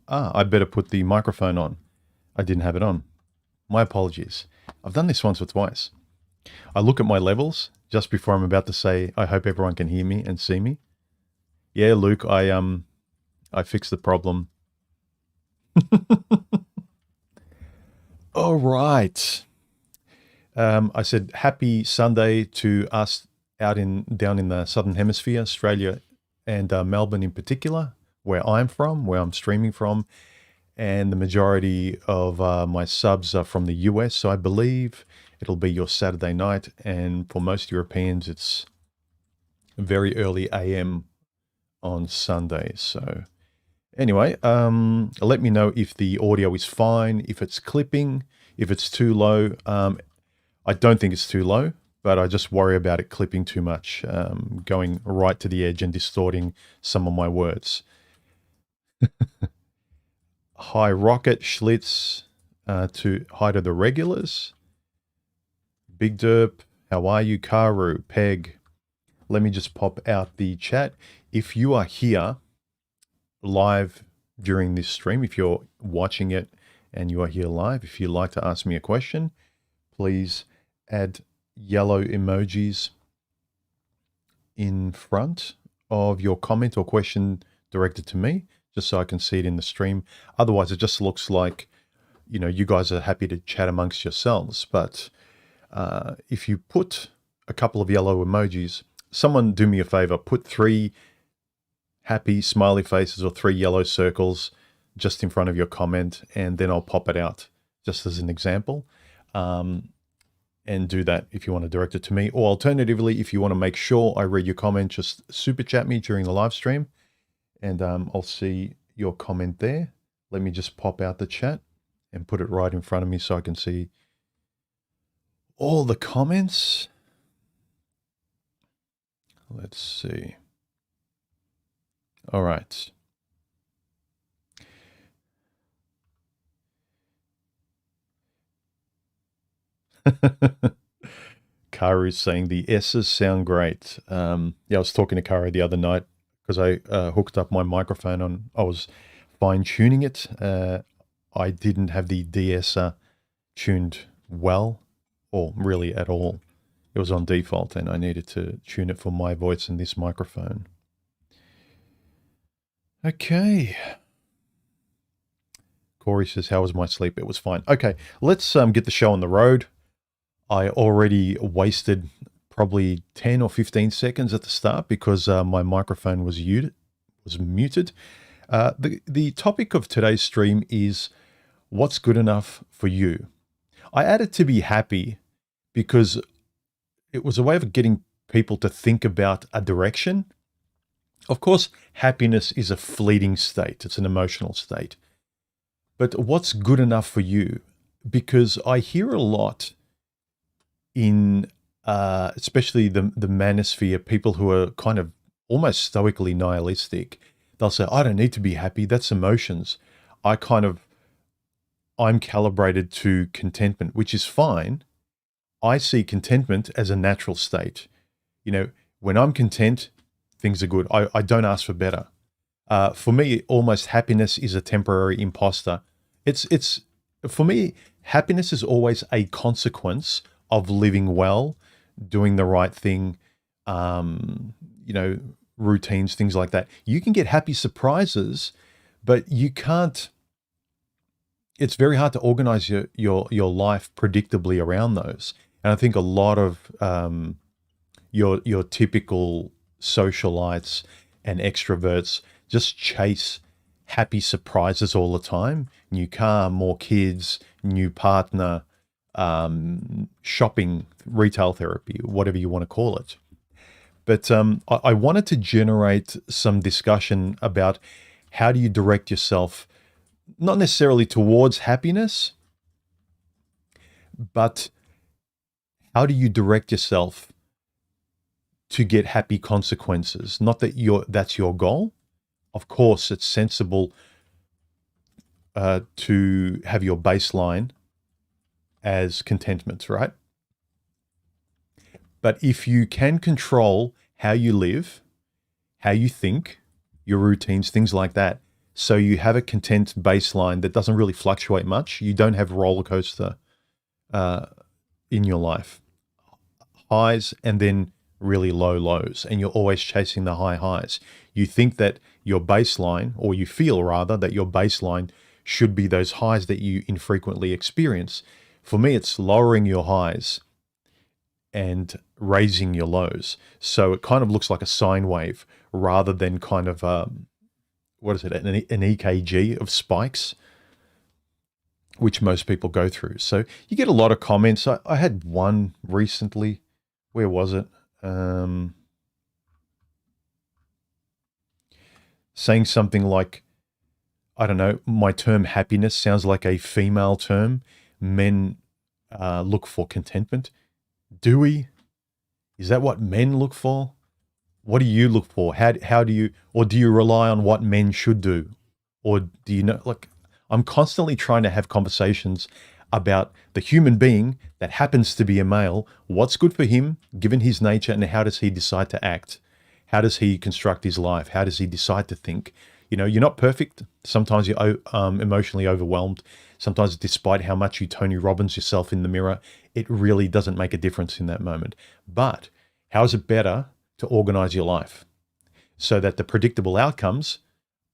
I better put the microphone on. I didn't have it on. My apologies. I've done this once or twice. I look at my levels just before I'm about to say, I hope everyone can hear me and see me. Yeah, Luke, I fixed the problem. All right. I said happy Sunday to us down in the Southern Hemisphere, Australia and Melbourne in particular, where I'm from, where I'm streaming from. And the majority of my subs are from the US, so I believe it'll be your Saturday night. And for most Europeans, it's very early AM on Sunday. So anyway, let me know if the audio is fine, if it's clipping, if it's too low. I don't think it's too low, but I just worry about it clipping too much, going right to the edge and distorting some of my words. Hi, Rocket, Schlitz, hi to the regulars. Big Derp, how are you? Karu, Peg. Let me just pop out the chat. If you are here live during this stream, if you're watching it and you are here live, if you'd like to ask me a question, please add yellow emojis in front of your comment or question directed to me, just so I can see it in the stream. Otherwise, it just looks like, you know, you guys are happy to chat amongst yourselves. But if you put a couple of yellow emojis, someone do me a favor, put 3 happy smiley faces or 3 yellow circles just in front of your comment, and then I'll pop it out just as an example. And do that if you want to direct it to me. Or alternatively, if you want to make sure I read your comment, just super chat me during the live stream, and I'll see your comment there. Let me just pop out the chat and put it right in front of me so I can see all the comments. Let's see. All right. Karu's saying the S's sound great. Yeah, I was talking to Karu the other night because I hooked up my microphone on. I was fine tuning it. I didn't have the de-esser tuned well, or really at all. It was on default, and I needed to tune it for my voice and this microphone. Okay. Corey says, how was my sleep? It was fine. Okay, let's get the show on the road. I already wasted probably 10 or 15 seconds at the start because my microphone was muted. The topic of today's stream is what's good enough for you. I added to be happy because it was a way of getting people to think about a direction. Of course, happiness is a fleeting state. It's an emotional state. But what's good enough for you? Because I hear a lot in especially the manosphere, people who are kind of almost stoically nihilistic. They'll say, I don't need to be happy. That's emotions. I'm calibrated to contentment, which is fine. I see contentment as a natural state. You know, when I'm content, things are good. I don't ask for better. For me, almost happiness is a temporary imposter. It's for me, happiness is always a consequence of living well, doing the right thing, you know, routines, things like that. You can get happy surprises, but you can't. It's very hard to organize your life predictably around those. And I think a lot of your typical socialites and extroverts just chase happy surprises all the time. New car, more kids, new partner, shopping, retail therapy, whatever you want to call it. But I wanted to generate some discussion about how do you direct yourself, not necessarily towards happiness, but how do you direct yourself to get happy consequences? Not that that's your goal. Of course, it's sensible to have your baseline as contentment, right? But if you can control how you live, how you think, your routines, things like that, so you have a content baseline that doesn't really fluctuate much, you don't have roller coaster in your life. Highs and then really low lows, and you're always chasing the high highs. You think that your baseline, or you feel rather, that your baseline should be those highs that you infrequently experience. For me, it's lowering your highs and raising your lows. So it kind of looks like a sine wave rather than kind of, what is it, an EKG of spikes, which most people go through. So you get a lot of comments. I had one recently. Where was it? Saying something like, I don't know, my term happiness sounds like a female term. Men look for contentment. Do we? Is that what men look for? What do you look for? How do you, or do you rely on what men should do? Or do you know, like, I'm constantly trying to have conversations about the human being that happens to be a male, what's good for him, given his nature, and how does he decide to act? How does he construct his life? How does he decide to think? You know, you're not perfect. Sometimes you're emotionally overwhelmed. Sometimes despite how much you Tony Robbins yourself in the mirror, it really doesn't make a difference in that moment. But how is it better to organize your life so that the predictable outcomes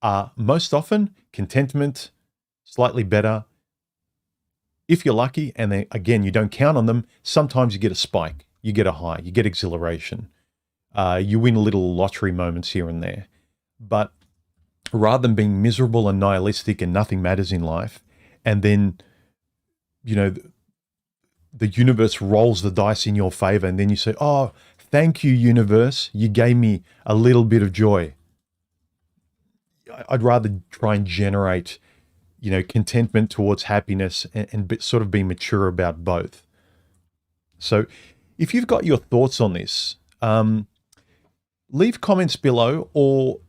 are most often contentment, slightly better. If you're lucky, and then again, you don't count on them, sometimes you get a spike, you get a high, you get exhilaration. You win little lottery moments here and there. But rather than being miserable and nihilistic and nothing matters in life, and then, you know, the universe rolls the dice in your favor, and then you say, oh, thank you, universe, you gave me a little bit of joy. I'd rather try and generate, you know, contentment towards happiness and sort of be mature about both. So if you've got your thoughts on this, leave comments below or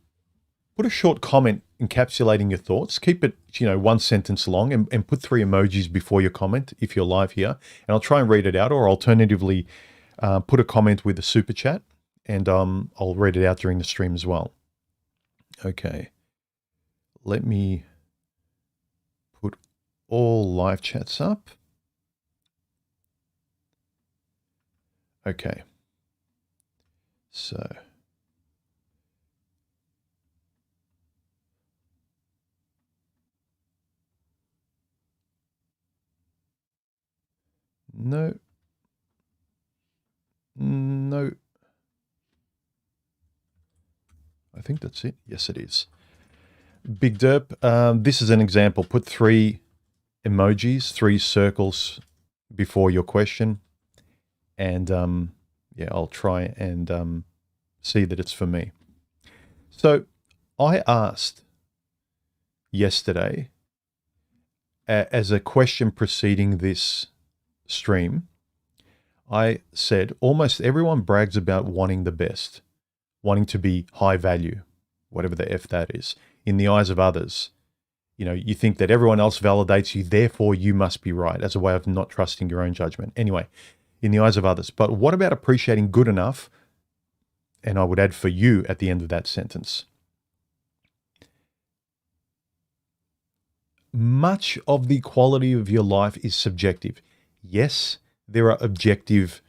put a short comment encapsulating your thoughts. Keep it, you know, one sentence long, and put 3 emojis before your comment if you're live here. And I'll try and read it out, or alternatively, put a comment with a super chat, and I'll read it out during the stream as well. Okay. Let me put all live chats up. Okay. So. No. No. I think that's it. Yes, it is. Big Derp, this is an example. Put 3 emojis, 3 circles before your question. And yeah, I'll try and see that it's for me. So I asked yesterday, as a question preceding this stream, I said, almost everyone brags about wanting the best, wanting to be high value, whatever the F that is, in the eyes of others. You know, you think that everyone else validates you, therefore you must be right, as a way of not trusting your own judgment. Anyway, in the eyes of others. But what about appreciating good enough? And I would add for you at the end of that sentence. Much of the quality of your life is subjective. Yes, there are objective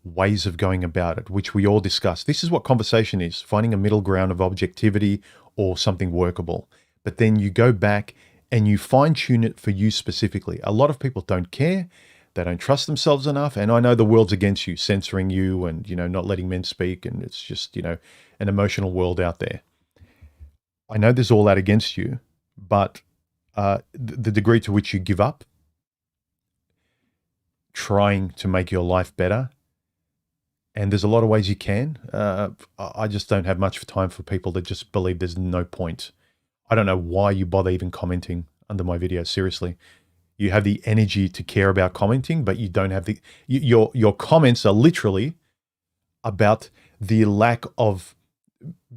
ways of going about it, which we all discuss. This is what conversation is, finding a middle ground of objectivity or something workable. But then you go back and you fine-tune it for you specifically. A lot of people don't care. They don't trust themselves enough. And I know the world's against you, censoring you and, you know, not letting men speak. And it's just, you know, an emotional world out there. I know there's all that against you, but the degree to which you give up trying to make your life better, and there's a lot of ways you can. I just don't have much time for people that just believe there's no point. I don't know why you bother even commenting under my videos. Seriously, you have the energy to care about commenting, but you don't have your comments are literally about the lack of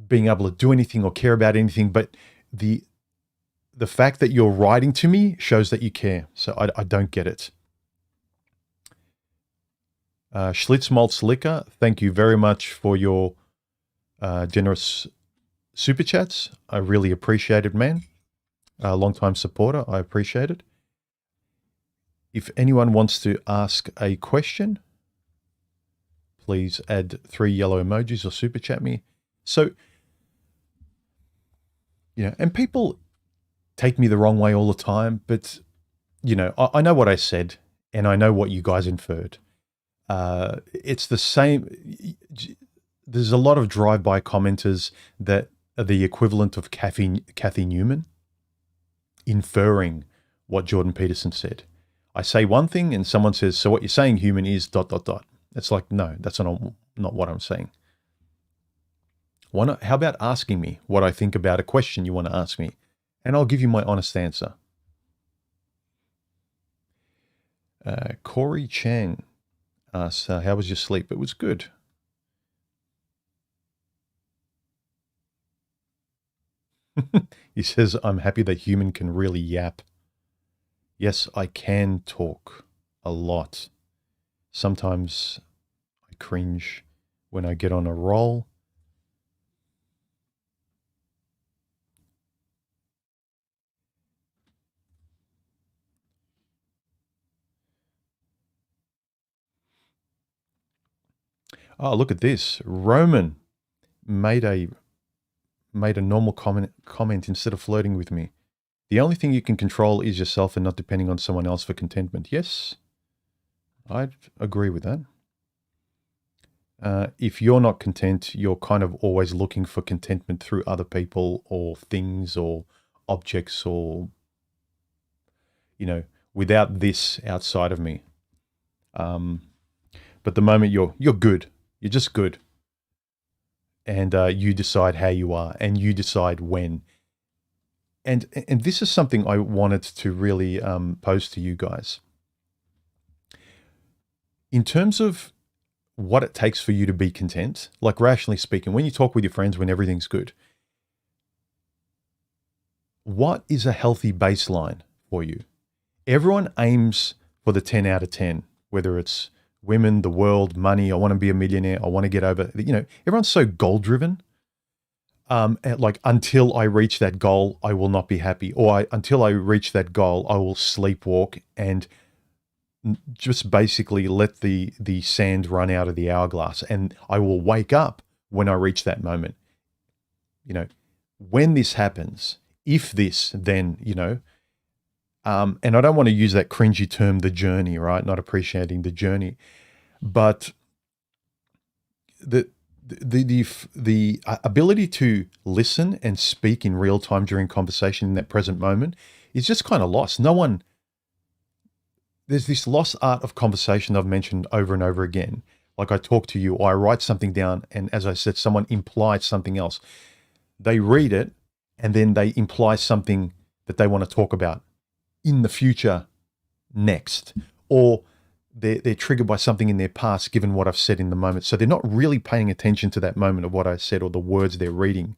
being able to do anything or care about anything. But the fact that you're writing to me shows that you care. So I don't get it. Schlitz Maltz Liquor, thank you very much for your generous super chats. I really appreciate it, man. Long-time supporter, I appreciate it. If anyone wants to ask a question, please add 3 yellow emojis or super chat me. So, you know, and people take me the wrong way all the time, but, you know, I know what I said and I know what you guys inferred. It's the same. There's a lot of drive-by commenters that are the equivalent of Kathy Newman inferring what Jordan Peterson said. I say one thing and someone says, so what you're saying, human, is ... It's like, no, that's not what I'm saying. How about asking me what I think about a question you want to ask me, and I'll give you my honest answer. Corey Chang asks, how was your sleep? It was good. He says, I'm happy that human can really yap. Yes, I can talk a lot. Sometimes I cringe when I get on a roll. Oh, look at this. Roman made a normal comment instead of flirting with me. The only thing you can control is yourself and not depending on someone else for contentment. Yes, I'd agree with that. If you're not content, you're kind of always looking for contentment through other people or things or objects or, you know, without this outside of me. But the moment you're good, you're just good. And you decide how you are and you decide when. And this is something I wanted to really pose to you guys. In terms of what it takes for you to be content, like rationally speaking, when you talk with your friends when everything's good, what is a healthy baseline for you? Everyone aims for the 10 out of 10, whether it's women, the world, money, I want to be a millionaire, I want to get over, you know, everyone's so goal-driven. Like, until I reach that goal, I will not be happy. Or until I reach that goal, I will sleepwalk and just basically let the sand run out of the hourglass. And I will wake up when I reach that moment. You know, when this happens, if this, then, you know, and I don't want to use that cringy term, the journey, right? Not appreciating the journey, but the ability to listen and speak in real time during conversation in that present moment is just kind of lost. There's this lost art of conversation I've mentioned over and over again. Like, I talk to you, or I write something down, and as I said, someone implies something else. They read it, and then they imply something that they want to talk about in the future next, or they're triggered by something in their past, given what I've said in the moment. So they're not really paying attention to that moment of what I said or the words they're reading.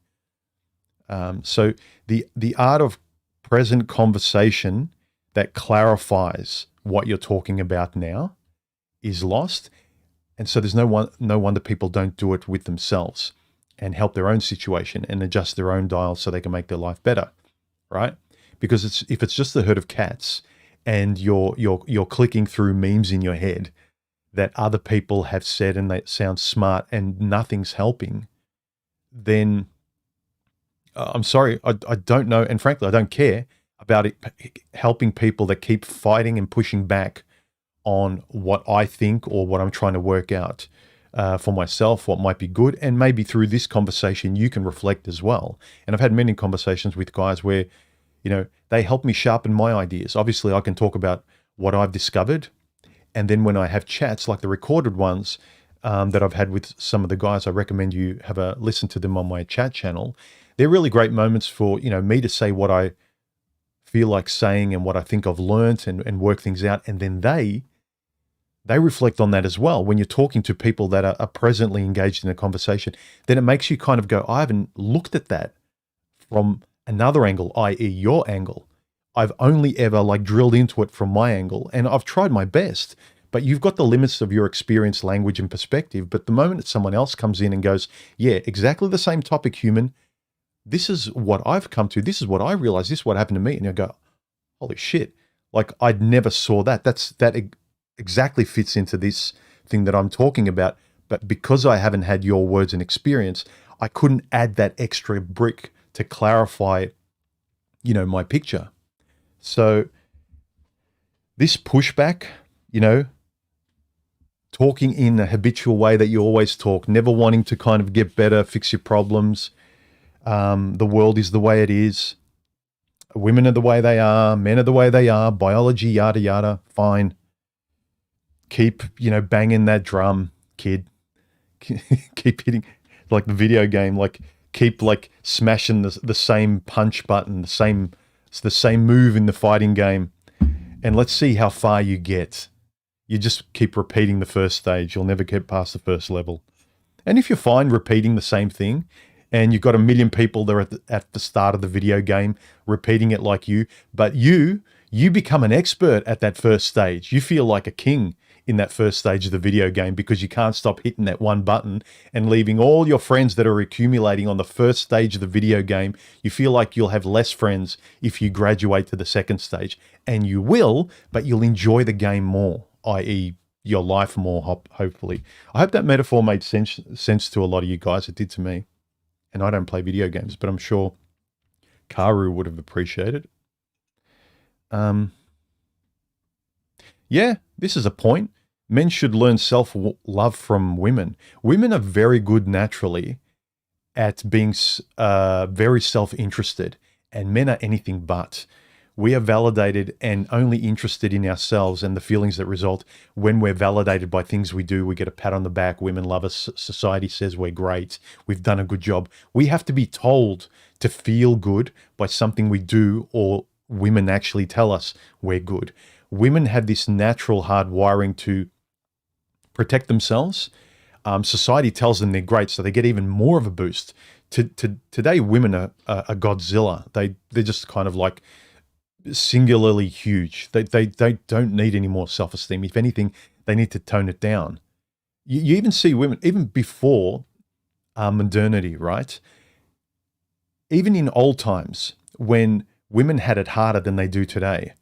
So the art of present conversation that clarifies what you're talking about now is lost. And so there's no wonder people don't do it with themselves and help their own situation and adjust their own dial so they can make their life better, right? Because if it's just the herd of cats and you're clicking through memes in your head that other people have said and they sound smart and nothing's helping, then I'm sorry, I don't know, and frankly, I don't care about it helping people that keep fighting and pushing back on what I think or what I'm trying to work out. for myself, what might be good, and maybe through this conversation you can reflect as well. And I've had many conversations with guys where, they help me sharpen my ideas. Obviously, I can talk about what I've discovered, and then when I have chats like the recorded ones that I've had with some of the guys, I recommend you have a listen to them on my chat channel. They're really great moments for me to say what I feel like saying and what I think I've learned and work things out, and then they reflect on that as well. When you're talking to people that are presently engaged in a conversation, then it makes you kind of go, I haven't looked at that from another angle, i.e. your angle. I've only ever like drilled into it from my angle, and I've tried my best, but you've got the limits of your experience, language, and perspective. But the moment that someone else comes in and goes, yeah, exactly the same topic, human, this is what I've come to, this is what I realized, this is what happened to me. And you go, holy shit, like I'd never saw that. That exactly fits into this thing that I'm talking about. But because I haven't had your words and experience, I couldn't add that extra brick to clarify, my picture. So this pushback, talking in a habitual way that you always talk, never wanting to kind of get better, fix your problems. The world is the way it is. Women are the way they are. Men are the way they are. Biology, yada, yada. Fine. Keep, banging that drum, kid. Keep hitting, like the video game, like keep like smashing the same punch button, the same move in the fighting game. And let's see how far you get. You just keep repeating the first stage. You'll never get past the first level. And if you're fine repeating the same thing, and you've got 1 million people there at the start of the video game repeating it like you, but you become an expert at that first stage. You feel like a king in that first stage of the video game because you can't stop hitting that one button and leaving all your friends that are accumulating on the first stage of the video game. You feel like you'll have less friends if you graduate to the second stage. And you will, but you'll enjoy the game more, i.e. your life more, hopefully. I hope that metaphor made sense to a lot of you guys. It did to me. And I don't play video games, but I'm sure Karu would have appreciated. Yeah, this is a point. Men should learn self-love from women. Women are very good naturally at being very self-interested, and men are anything but. We are validated and only interested in ourselves and the feelings that result when we're validated by things we do. We get a pat on the back. Women love us. Society says we're great. We've done a good job. We have to be told to feel good by something we do, or women actually tell us we're good. Women have this natural hard wiring to protect themselves. Society tells them they're great, so they get even more of a boost. Today, women are Godzilla. They're just kind of like singularly huge. They don't need any more self-esteem. If anything, they need to tone it down. You even see women, even before modernity, right? Even in old times, when women had it harder than they do today,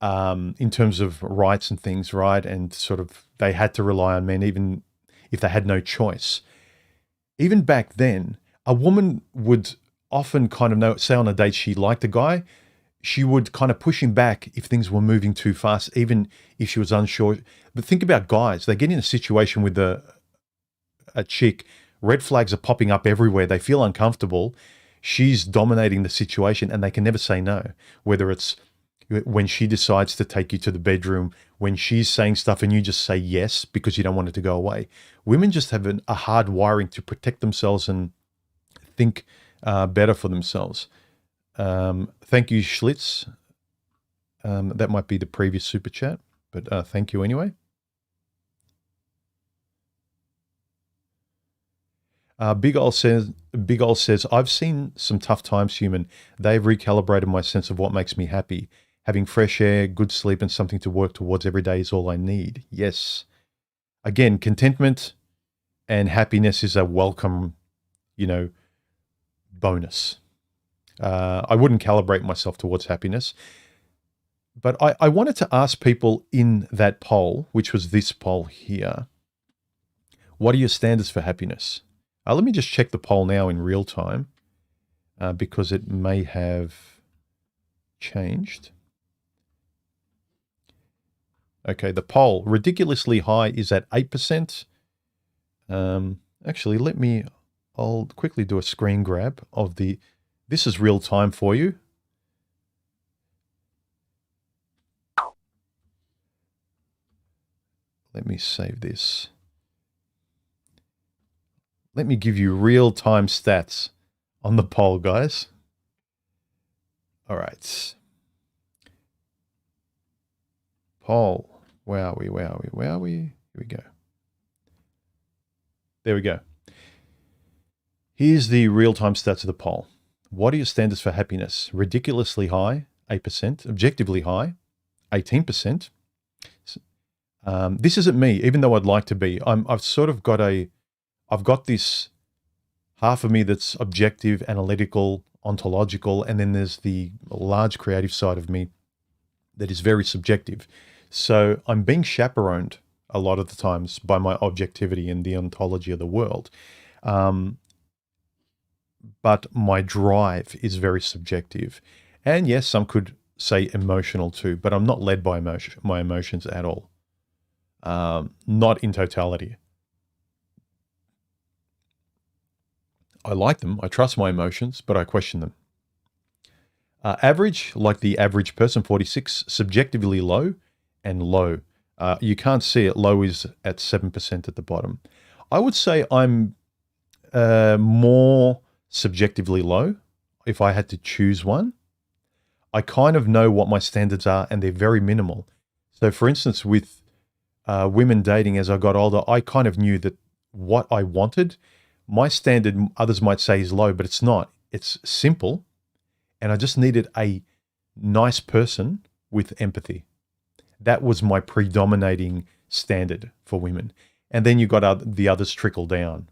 in terms of rights and things, right? And sort of they had to rely on men, even if they had no choice. Even back then, a woman would often kind of say on a date she liked a guy. She would kind of push him back if things were moving too fast, even if she was unsure. But think about guys. They get in a situation with a chick. Red flags are popping up everywhere. They feel uncomfortable. She's dominating the situation and they can never say no. Whether it's when she decides to take you to the bedroom, when she's saying stuff and you just say yes because you don't want it to go away. Women just have a hard wiring to protect themselves and think better for themselves. Thank you, Schlitz. That might be the previous super chat, but thank you anyway. Big Ol says, I've seen some tough times, human. They've recalibrated my sense of what makes me happy. Having fresh air, good sleep, and something to work towards every day is all I need. Yes. Again, contentment and happiness is a welcome, bonus. I wouldn't calibrate myself towards happiness. But I wanted to ask people in that poll, which was this poll here, what are your standards for happiness? Let me just check the poll now in real time because it may have changed. Okay, the poll, ridiculously high, is at 8%. Actually, I'll quickly do a screen grab of this is real time for you. Let me save this. Let me give you real time stats on the poll, guys. All right. Poll. Where are we? Here we go. There we go. Here's the real-time stats of the poll. What are your standards for happiness? Ridiculously high, 8%. Objectively high, 18%. This isn't me, even though I'd like to be. I've got this half of me that's objective, analytical, ontological, and then there's the large creative side of me that is very subjective. So I'm being chaperoned a lot of the times by my objectivity and the ontology of the world. But my drive is very subjective. And yes, some could say emotional too, but I'm not led by my emotions at all. Not in totality. I like them. I trust my emotions, but I question them. Average, like the average person, 46, subjectively low and low. You can't see it. Low is at 7% at the bottom. I would say I'm more subjectively low if I had to choose one. I kind of know what my standards are and they're very minimal. So for instance, with women dating as I got older, I kind of knew that what I wanted, my standard, others might say is low, but it's not. It's simple. And I just needed a nice person with empathy. That was my predominating standard for women. And then you got the others trickle down.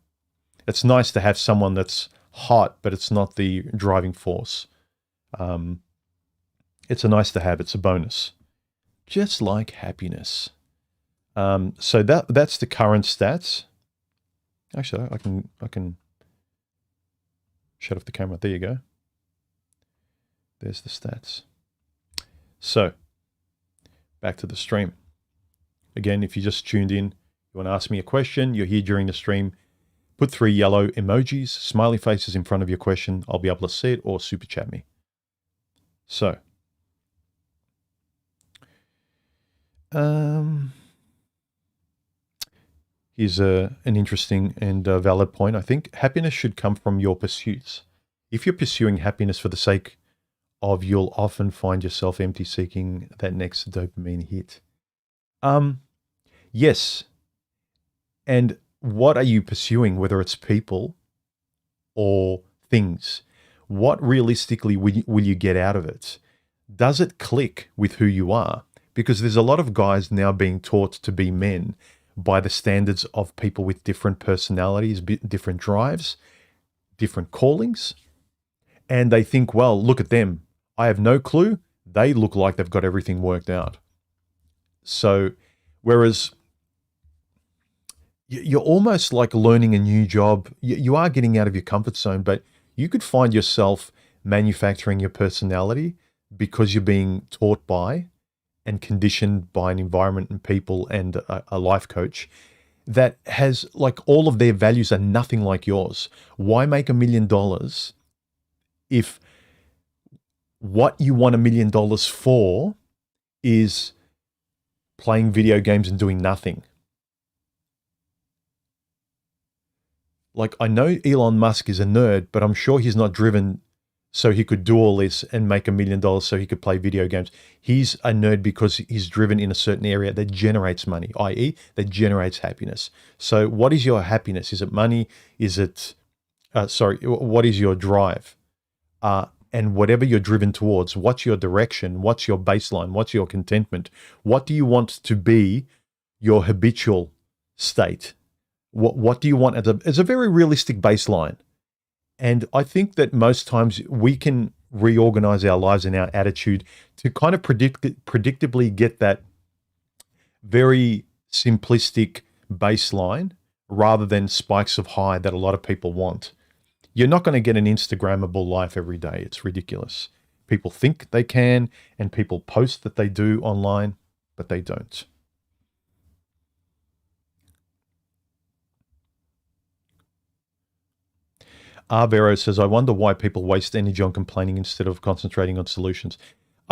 It's nice to have someone that's hot, but it's not the driving force. It's a nice to have. It's a bonus. Just like happiness. So that's the current stats. Actually, I can shut off the camera. There you go. There's the stats. So, back to the stream. Again, if you just tuned in, you want to ask me a question, you're here during the stream, put 3 yellow emojis, smiley faces in front of your question. I'll be able to see it, or super chat me. So, here's an interesting and valid point. I think happiness should come from your pursuits. If you're pursuing happiness for the sake of, you'll often find yourself empty, seeking that next dopamine hit. Yes. And what are you pursuing, whether it's people or things? What realistically will you get out of it? Does it click with who you are? Because there's a lot of guys now being taught to be men by the standards of people with different personalities, different drives, different callings. And they think, well, look at them. I have no clue. They look like they've got everything worked out. So, whereas you're almost like learning a new job. You are getting out of your comfort zone, but you could find yourself manufacturing your personality because you're being taught by and conditioned by an environment and people and a life coach that has, like, all of their values are nothing like yours. Why make $1 million if what you want $1 million for is playing video games and doing nothing? Like, I know Elon Musk is a nerd, but I'm sure he's not driven so he could do all this and make $1 million so he could play video games. He's a nerd because he's driven in a certain area that generates money, i.e. that generates happiness. So what is your happiness? Is it money? Is it, what is your drive? And whatever you're driven towards, what's your direction? What's your baseline? What's your contentment? What do you want to be your habitual state? What do you want as a very realistic baseline? And I think that most times we can reorganize our lives and our attitude to kind of predictably get that very simplistic baseline rather than spikes of high that a lot of people want. You're not going to get an Instagrammable life every day. It's ridiculous. People think they can, and people post that they do online, but they don't. Arbero says, I wonder why people waste energy on complaining instead of concentrating on solutions.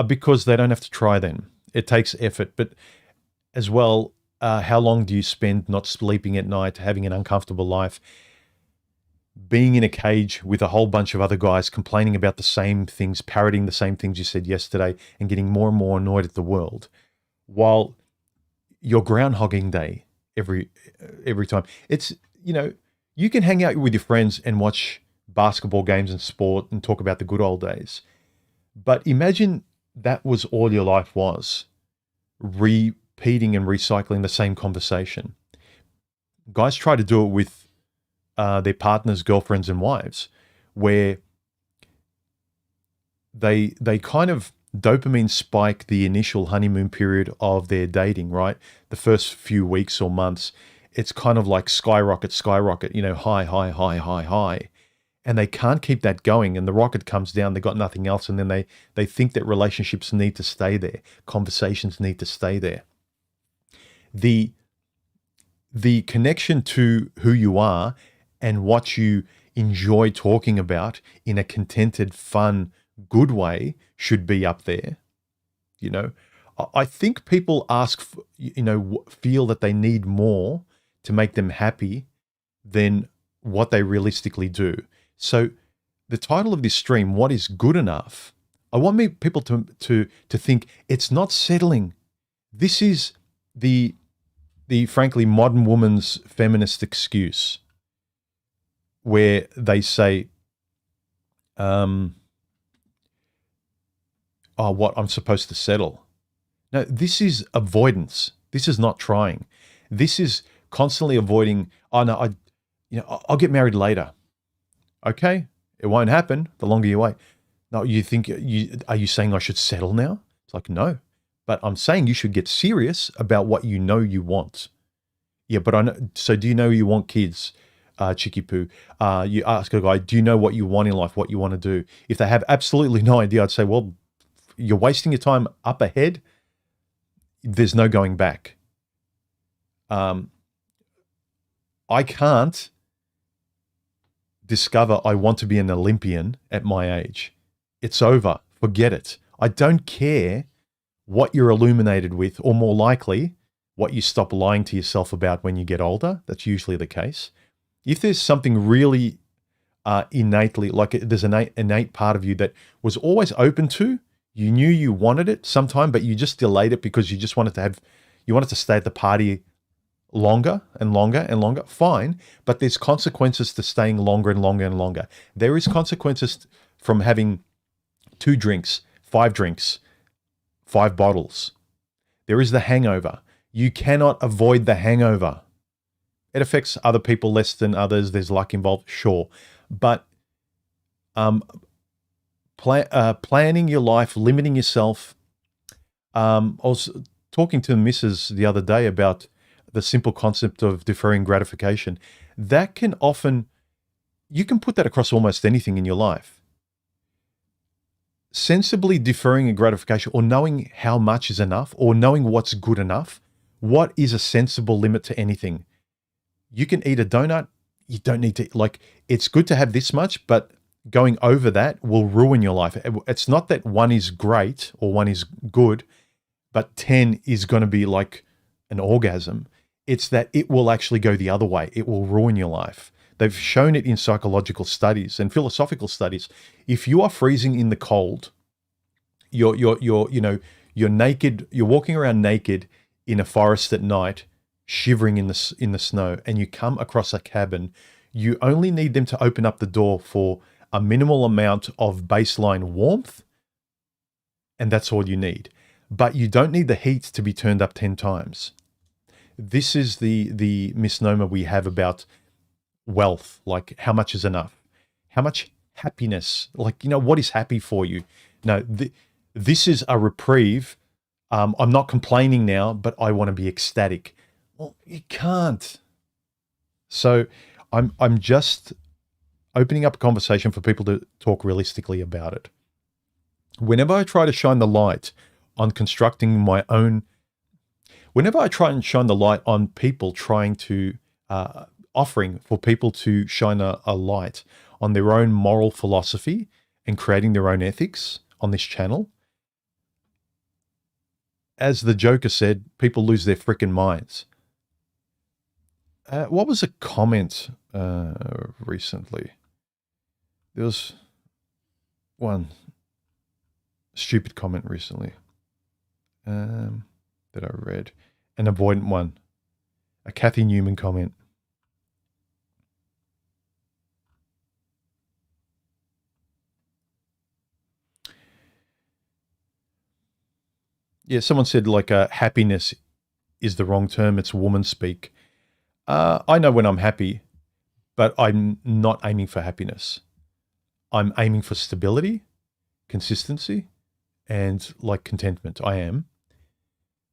Because they don't have to try then. It takes effort. But as well, how long do you spend not sleeping at night, having an uncomfortable life, being in a cage with a whole bunch of other guys complaining about the same things, parroting the same things you said yesterday, and getting more and more annoyed at the world, while you're groundhogging day every time. It's, you can hang out with your friends and watch basketball games and sport and talk about the good old days. But imagine that was all your life was, repeating and recycling the same conversation. Guys try to do it with their partners, girlfriends, and wives, where they kind of dopamine spike the initial honeymoon period of their dating, right? The first few weeks or months, it's kind of like skyrocket, high, high, high, high, high. And they can't keep that going, and the rocket comes down, they've got nothing else, and then they think that relationships need to stay there, conversations need to stay there. The connection to who you are and what you enjoy talking about in a contented, fun, good way should be up there. I think people feel that they need more to make them happy than what they realistically do. So the title of this stream, What is Good Enough? I want people to think it's not settling. This is the frankly modern woman's feminist excuse, where they say, I'm supposed to settle. No, this is avoidance. This is not trying. This is constantly avoiding, I'll get married later. Okay, it won't happen the longer you wait. No, are you saying I should settle now? It's like, no, but I'm saying you should get serious about what you know you want. Yeah, but I know, so do you know you want kids? Chicky poo. You ask a guy, do you know what you want in life, what you want to do? If they have absolutely no idea, I'd say, well, you're wasting your time up ahead. There's no going back. I can't discover I want to be an Olympian at my age. It's over. Forget it. I don't care what you're illuminated with, or more likely, what you stop lying to yourself about when you get older. That's usually the case. If there's something really innately, like there's an innate part of you that was always open to, you knew you wanted it sometime, but you just delayed it because you just wanted to stay at the party longer and longer and longer, fine. But there's consequences to staying longer and longer and longer. There is consequences from having 2 drinks, 5 drinks, 5 bottles. There is the hangover. You cannot avoid the hangover. It affects other people less than others. There's luck involved, sure. But planning your life, limiting yourself. I was talking to the missus the other day about the simple concept of deferring gratification. That can often, you can put that across almost anything in your life. Sensibly deferring a gratification, or knowing how much is enough, or knowing what's good enough. What is a sensible limit to anything? You can eat a donut. You don't need to, it's good to have this much, but going over that will ruin your life. It's not that one is great or one is good, but 10 is going to be like an orgasm. It's that it will actually go the other way. It will ruin your life. They've shown it in psychological studies and philosophical studies. If you are freezing in the cold, you're naked, you're walking around naked in a forest at night, shivering in the snow, and you come across a cabin, you only need them to open up the door for a minimal amount of baseline warmth, and that's all you need. But you don't need the heat to be turned up 10 times. This is the misnomer we have about wealth, like how much is enough? How much happiness? What is happy for you? No, this is a reprieve. I'm not complaining now, but I want to be ecstatic. Well, you can't. So I'm just opening up a conversation for people to talk realistically about it. Whenever I try to shine the light on constructing my own, whenever I try and shine the light on people trying to, offering for people to shine a light on their own moral philosophy and creating their own ethics on this channel, as the Joker said, people lose their freaking minds. What was a comment recently? There was one stupid comment recently that I read. An avoidant one. A Kathy Newman comment. Yeah, someone said like happiness is the wrong term. It's woman speak. I know when I'm happy, but I'm not aiming for happiness. I'm aiming for stability, consistency, and like contentment. I am.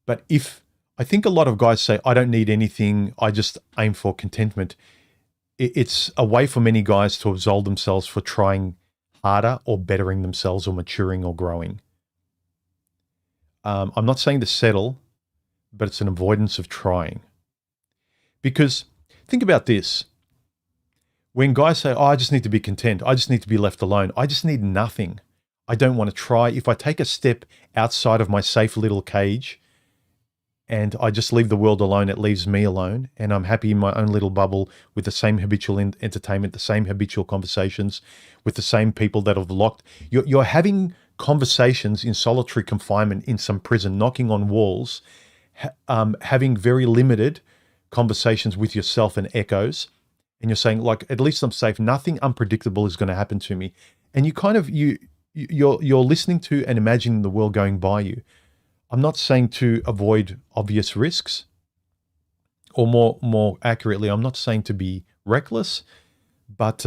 But I think a lot of guys say, I don't need anything, I just aim for contentment. It's a way for many guys to absolve themselves for trying harder or bettering themselves or maturing or growing. I'm not saying to settle, but it's an avoidance of trying. Because think about this. When guys say, oh, I just need to be content, I just need to be left alone, I just need nothing, I don't want to try. If I take a step outside of my safe little cage and I just leave the world alone, it leaves me alone, and I'm happy in my own little bubble with the same habitual entertainment, the same habitual conversations, with the same people that have locked. You're having conversations in solitary confinement in some prison, knocking on walls, having very limited conversations with yourself and echoes, and you're saying, like, at least I'm safe. Nothing unpredictable is going to happen to me. And you're listening to and imagining the world going by you. I'm not saying to avoid obvious risks, or more accurately, I'm not saying to be reckless, but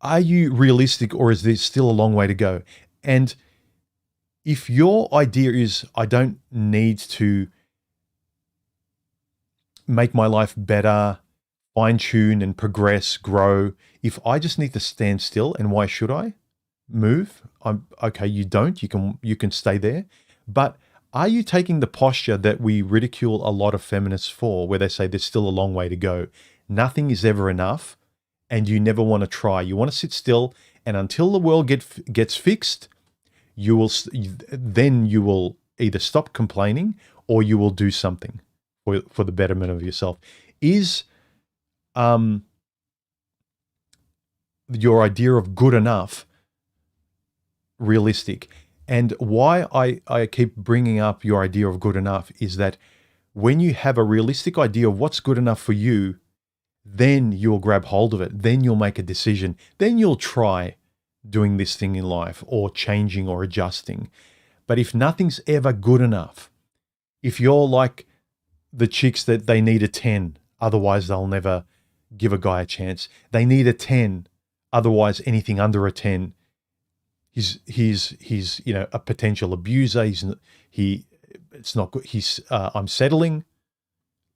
are you realistic, or is there still a long way to go? And if your idea is, I don't need to make my life better, fine-tune and progress, grow, if I just need to stand still, and why should I move? Okay, you don't. You can stay there. But are you taking the posture that we ridicule a lot of feminists for, where they say there's still a long way to go? Nothing is ever enough, and you never want to try. You want to sit still, and until the world gets fixed, then you will either stop complaining or you will do something for the betterment of yourself. Is your idea of good enough realistic? And why I keep bringing up your idea of good enough is that when you have a realistic idea of what's good enough for you, then you'll grab hold of it. Then you'll make a decision. Then you'll try doing this thing in life, or changing or adjusting. But if nothing's ever good enough, if you're like the chicks that they need a 10, otherwise they'll never give a guy a chance. They need a 10, otherwise anything under a 10, he's a potential abuser. It's not good. I'm settling.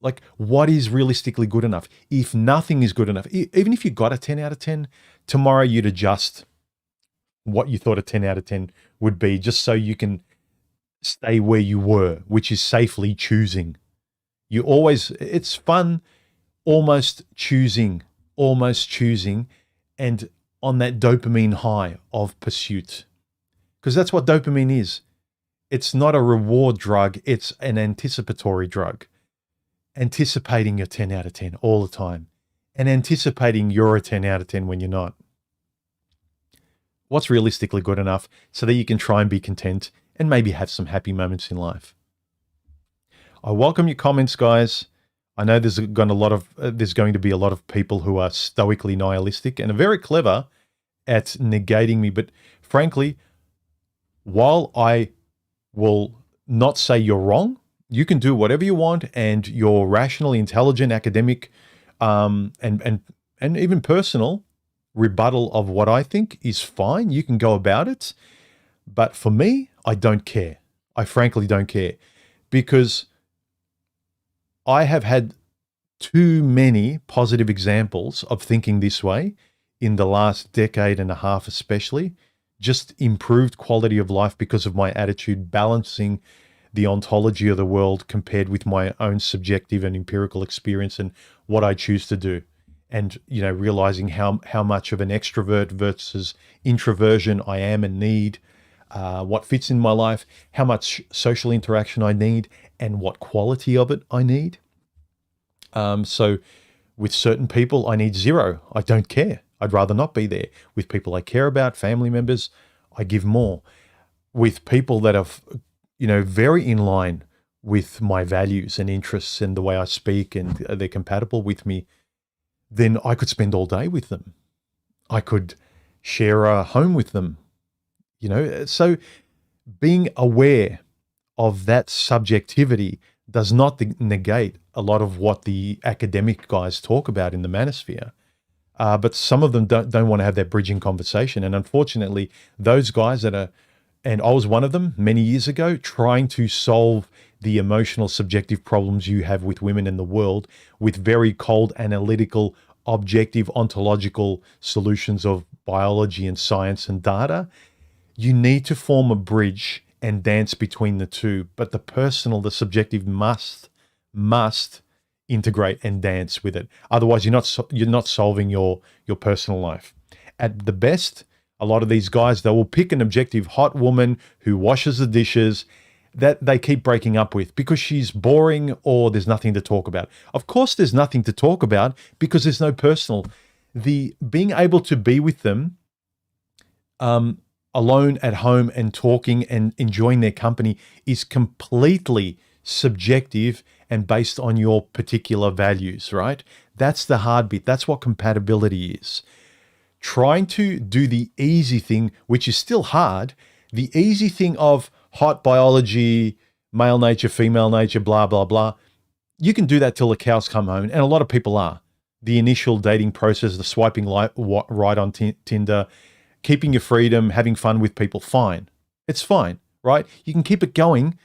Like, what is realistically good enough? If nothing is good enough, even if you got a 10 out of 10, tomorrow you'd adjust what you thought a 10 out of 10 would be, just so you can stay where you were, which is safely choosing. It's fun almost choosing, and on that dopamine high of pursuit. Because that's what dopamine is. It's not a reward drug, it's an anticipatory drug. Anticipating your 10 out of 10 all the time, and anticipating you're a 10 out of 10 when you're not. What's realistically good enough so that you can try and be content and maybe have some happy moments in life? I welcome your comments, guys. I know there's going to be a lot of people who are stoically nihilistic and are very clever at negating me. But frankly, while I will not say you're wrong, you can do whatever you want, and your rationally intelligent, academic, and even personal rebuttal of what I think is fine. You can go about it. But for me, I don't care. I frankly don't care, because I have had too many positive examples of thinking this way in the last decade and a half, especially. Just improved quality of life because of my attitude, balancing the ontology of the world compared with my own subjective and empirical experience and what I choose to do. and, you know, realizing how much of an extrovert versus introversion I am and need, what fits in my life, how much social interaction I need, and what quality of it I need. So with certain people, I need zero. I don't care. I'd rather not be there. With people I care about, family members, I give more. With people that are, you know, very in line with my values and interests and the way I speak, and they're compatible with me, then I could spend all day with them. I could share a home with them, you know. So being aware of that subjectivity does not negate a lot of what the academic guys talk about in the manosphere. But some of them don't want to have that bridging conversation. And unfortunately, those guys that are, and I was one of them many years ago, trying to solve the emotional subjective problems you have with women in the world with very cold, analytical, objective, ontological solutions of biology and science and data. You need to form a bridge and dance between the two, but the personal, the subjective must integrate and dance with it. Otherwise, you're not solving your personal life. At the best, a lot of these guys, they will pick an objective hot woman who washes the dishes that they keep breaking up with because she's boring or there's nothing to talk about. Of course, there's nothing to talk about because there's no personal. The being able to be with them alone at home and talking and enjoying their company is completely subjective and based on your particular values, right? That's the hard bit. That's what compatibility is. Trying to do the easy thing, which is still hard, the easy thing of hot biology, male nature, female nature, blah, blah, blah. You can do that till the cows come home. And a lot of people are. The initial dating process, the swiping right on Tinder, keeping your freedom, having fun with people, fine. It's fine, right? You can keep it going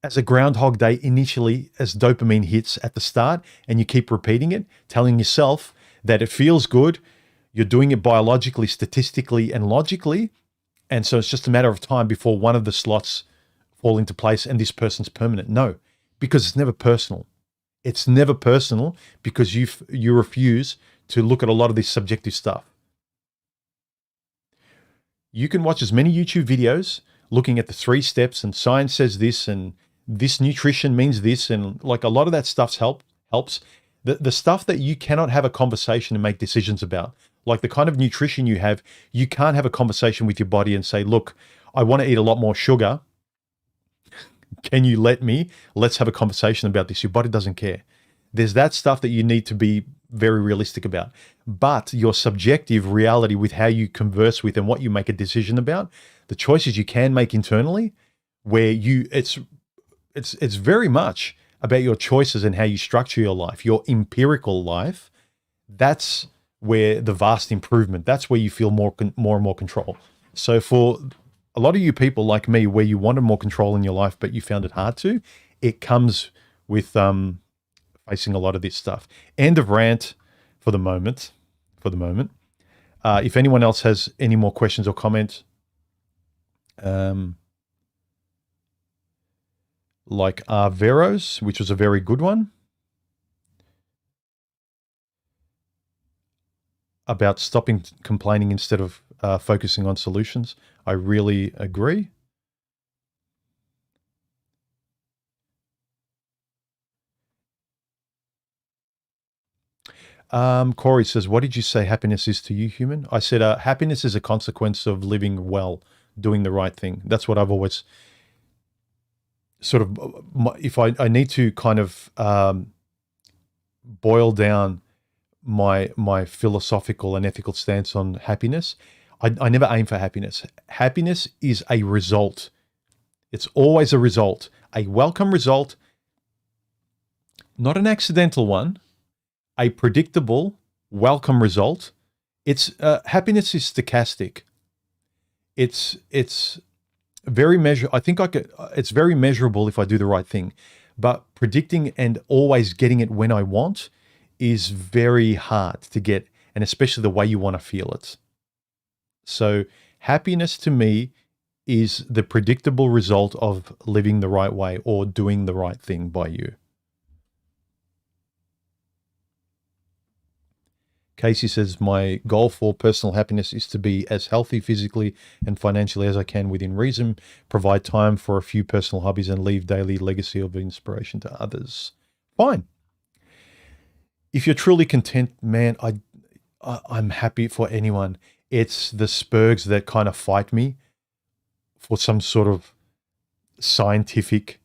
as a Groundhog Day initially as dopamine hits at the start, and you keep repeating it, telling yourself that it feels good. You're doing it biologically, statistically, and logically. And so it's just a matter of time before one of the slots fall into place and this person's permanent. No, because it's never personal. It's never personal because you refuse to look at a lot of this subjective stuff. You can watch as many YouTube videos looking at the 3 steps and science says this and this nutrition means this, and like a lot of that stuff helps. The stuff that you cannot have a conversation and make decisions about, like the kind of nutrition you have, you can't have a conversation with your body and say, look, I want to eat a lot more sugar. Can you let me? Let's have a conversation about this. Your body doesn't care. There's that stuff that you need to be very realistic about. But your subjective reality with how you converse with and what you make a decision about, the choices you can make internally, where it's very much about your choices and how you structure your life, your empirical life. That's where the vast improvement, that's where you feel more and more control. So for a lot of you people like me, where you wanted more control in your life, but you found it hard to, it comes with facing a lot of this stuff. End of rant for the moment. If anyone else has any more questions or comments, like Veros, which was a very good one, about stopping complaining instead of focusing on solutions. I really agree. Corey says, what did you say happiness is to you, human? I said, happiness is a consequence of living well, doing the right thing. That's what I've always sort of, if I need to kind of boil down my philosophical and ethical stance on happiness, I never aim for happiness. Happiness is a result. It's always a result, a welcome result, not an accidental one, a predictable, welcome result. It's happiness is stochastic. It's very measurable. I think it's very measurable if I do the right thing, but predicting and always getting it when I want is very hard to get, and especially the way you want to feel it. So happiness to me is the predictable result of living the right way or doing the right thing by you. Casey says, my goal for personal happiness is to be as healthy physically and financially as I can within reason, provide time for a few personal hobbies, and leave daily legacy of inspiration to others. Fine. If you're truly content, man, I'm happy for anyone. It's the spurgs that kind of fight me for some sort of scientific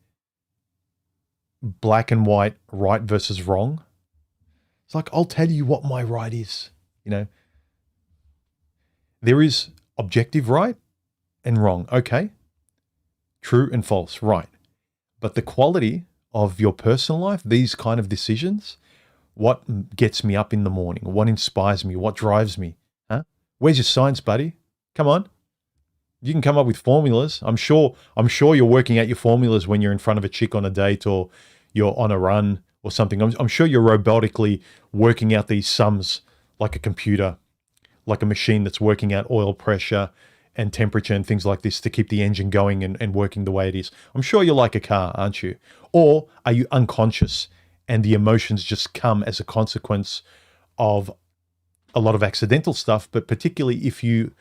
black and white right versus wrong. It's like, I'll tell you what my right is. You know, there is objective right and wrong. Okay. True and false. Right. But the quality of your personal life, these kind of decisions, what gets me up in the morning, what inspires me, what drives me, huh? Where's your science, buddy? Come on. You can come up with formulas. I'm sure you're working out your formulas when you're in front of a chick on a date or you're on a run or something. I'm sure you're robotically working out these sums like a computer, like a machine that's working out oil pressure and temperature and things like this to keep the engine going and working the way it is. I'm sure you're like a car, aren't you? Or are you unconscious and the emotions just come as a consequence of a lot of accidental stuff, but particularly if you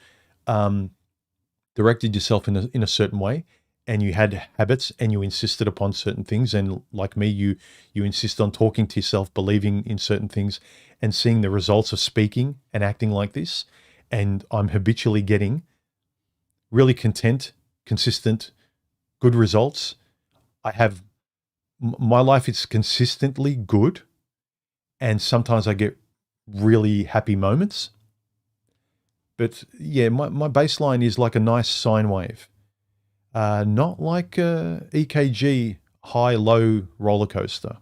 directed yourself in a certain way and you had habits and you insisted upon certain things, and like me, you insist on talking to yourself, believing in certain things and seeing the results of speaking and acting like this, and I'm habitually getting really content, consistent, good results. My life is consistently good, and sometimes I get really happy moments. But yeah, my baseline is like a nice sine wave. Not like a EKG high-low roller coaster.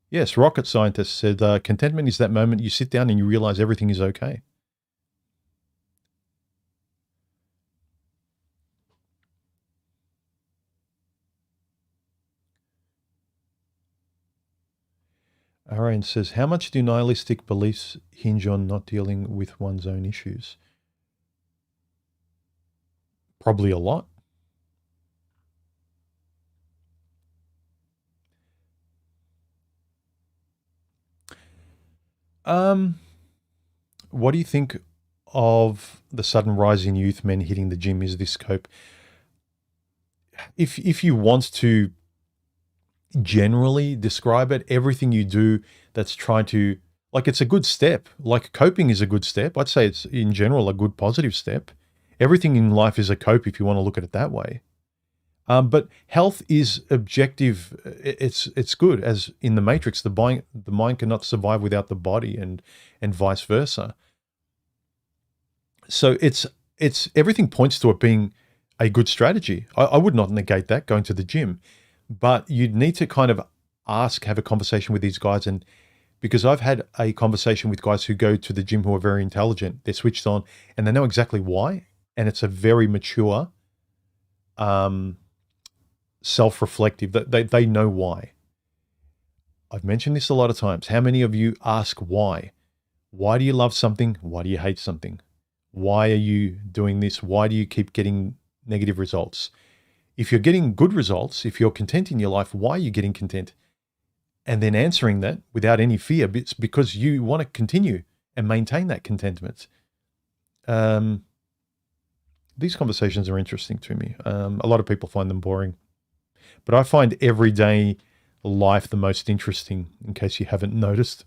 Yes, rocket scientist said, contentment is that moment you sit down and you realize everything is okay. Arian says, how much do nihilistic beliefs hinge on not dealing with one's own issues? Probably a lot. What do you think of the sudden rise in youth men hitting the gym? Is this cope? If you want to generally describe it, everything you do that's trying to, like, it's a good step. Like, coping is a good step. I'd say it's in general a good positive step. Everything in life is a cope if you want to look at it that way. But health is objective. It's good, as in the Matrix. The mind cannot survive without the body, and vice versa. So it's everything points to it being a good strategy. I would not negate that, going to the gym, but you'd need to kind of have a conversation with these guys. And because I've had a conversation with guys who go to the gym who are very intelligent, they're switched on and they know exactly why. And it's a very mature, self-reflective, that they know why. I've mentioned this a lot of times. How many of you ask why? Why do you love something? Why do you hate something? Why are you doing this? Why do you keep getting negative results? If you're getting good results, if you're content in your life, why are you getting content? And then answering that without any fear, it's because you want to continue and maintain that contentment. These conversations are interesting to me. A lot of people find them boring, but I find everyday life the most interesting, in case you haven't noticed.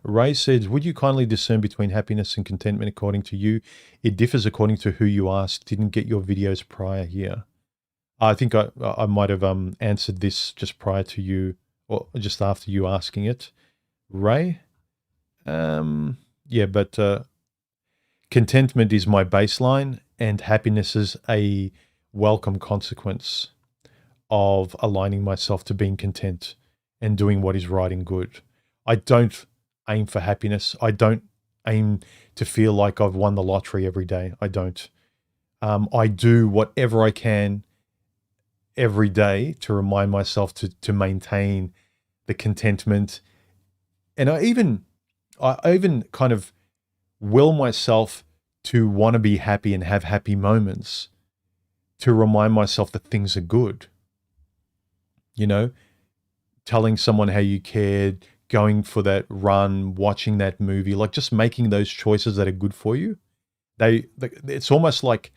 Ray said, would you kindly discern between happiness and contentment according to you? It differs according to who you ask. Didn't get your videos prior here. I think I might have answered this just prior to you, or just after you asking it, Ray. Yeah, but contentment is my baseline, and happiness is a welcome consequence of aligning myself to being content and doing what is right and good. I don't aim for happiness. I don't aim to feel like I've won the lottery every day. I don't. I do whatever I can every day to remind myself to maintain the contentment. And I even kind of will myself to want to be happy and have happy moments, to remind myself that things are good. You know, telling someone how you cared, going for that run, watching that movie, like just making those choices that are good for you. It's almost like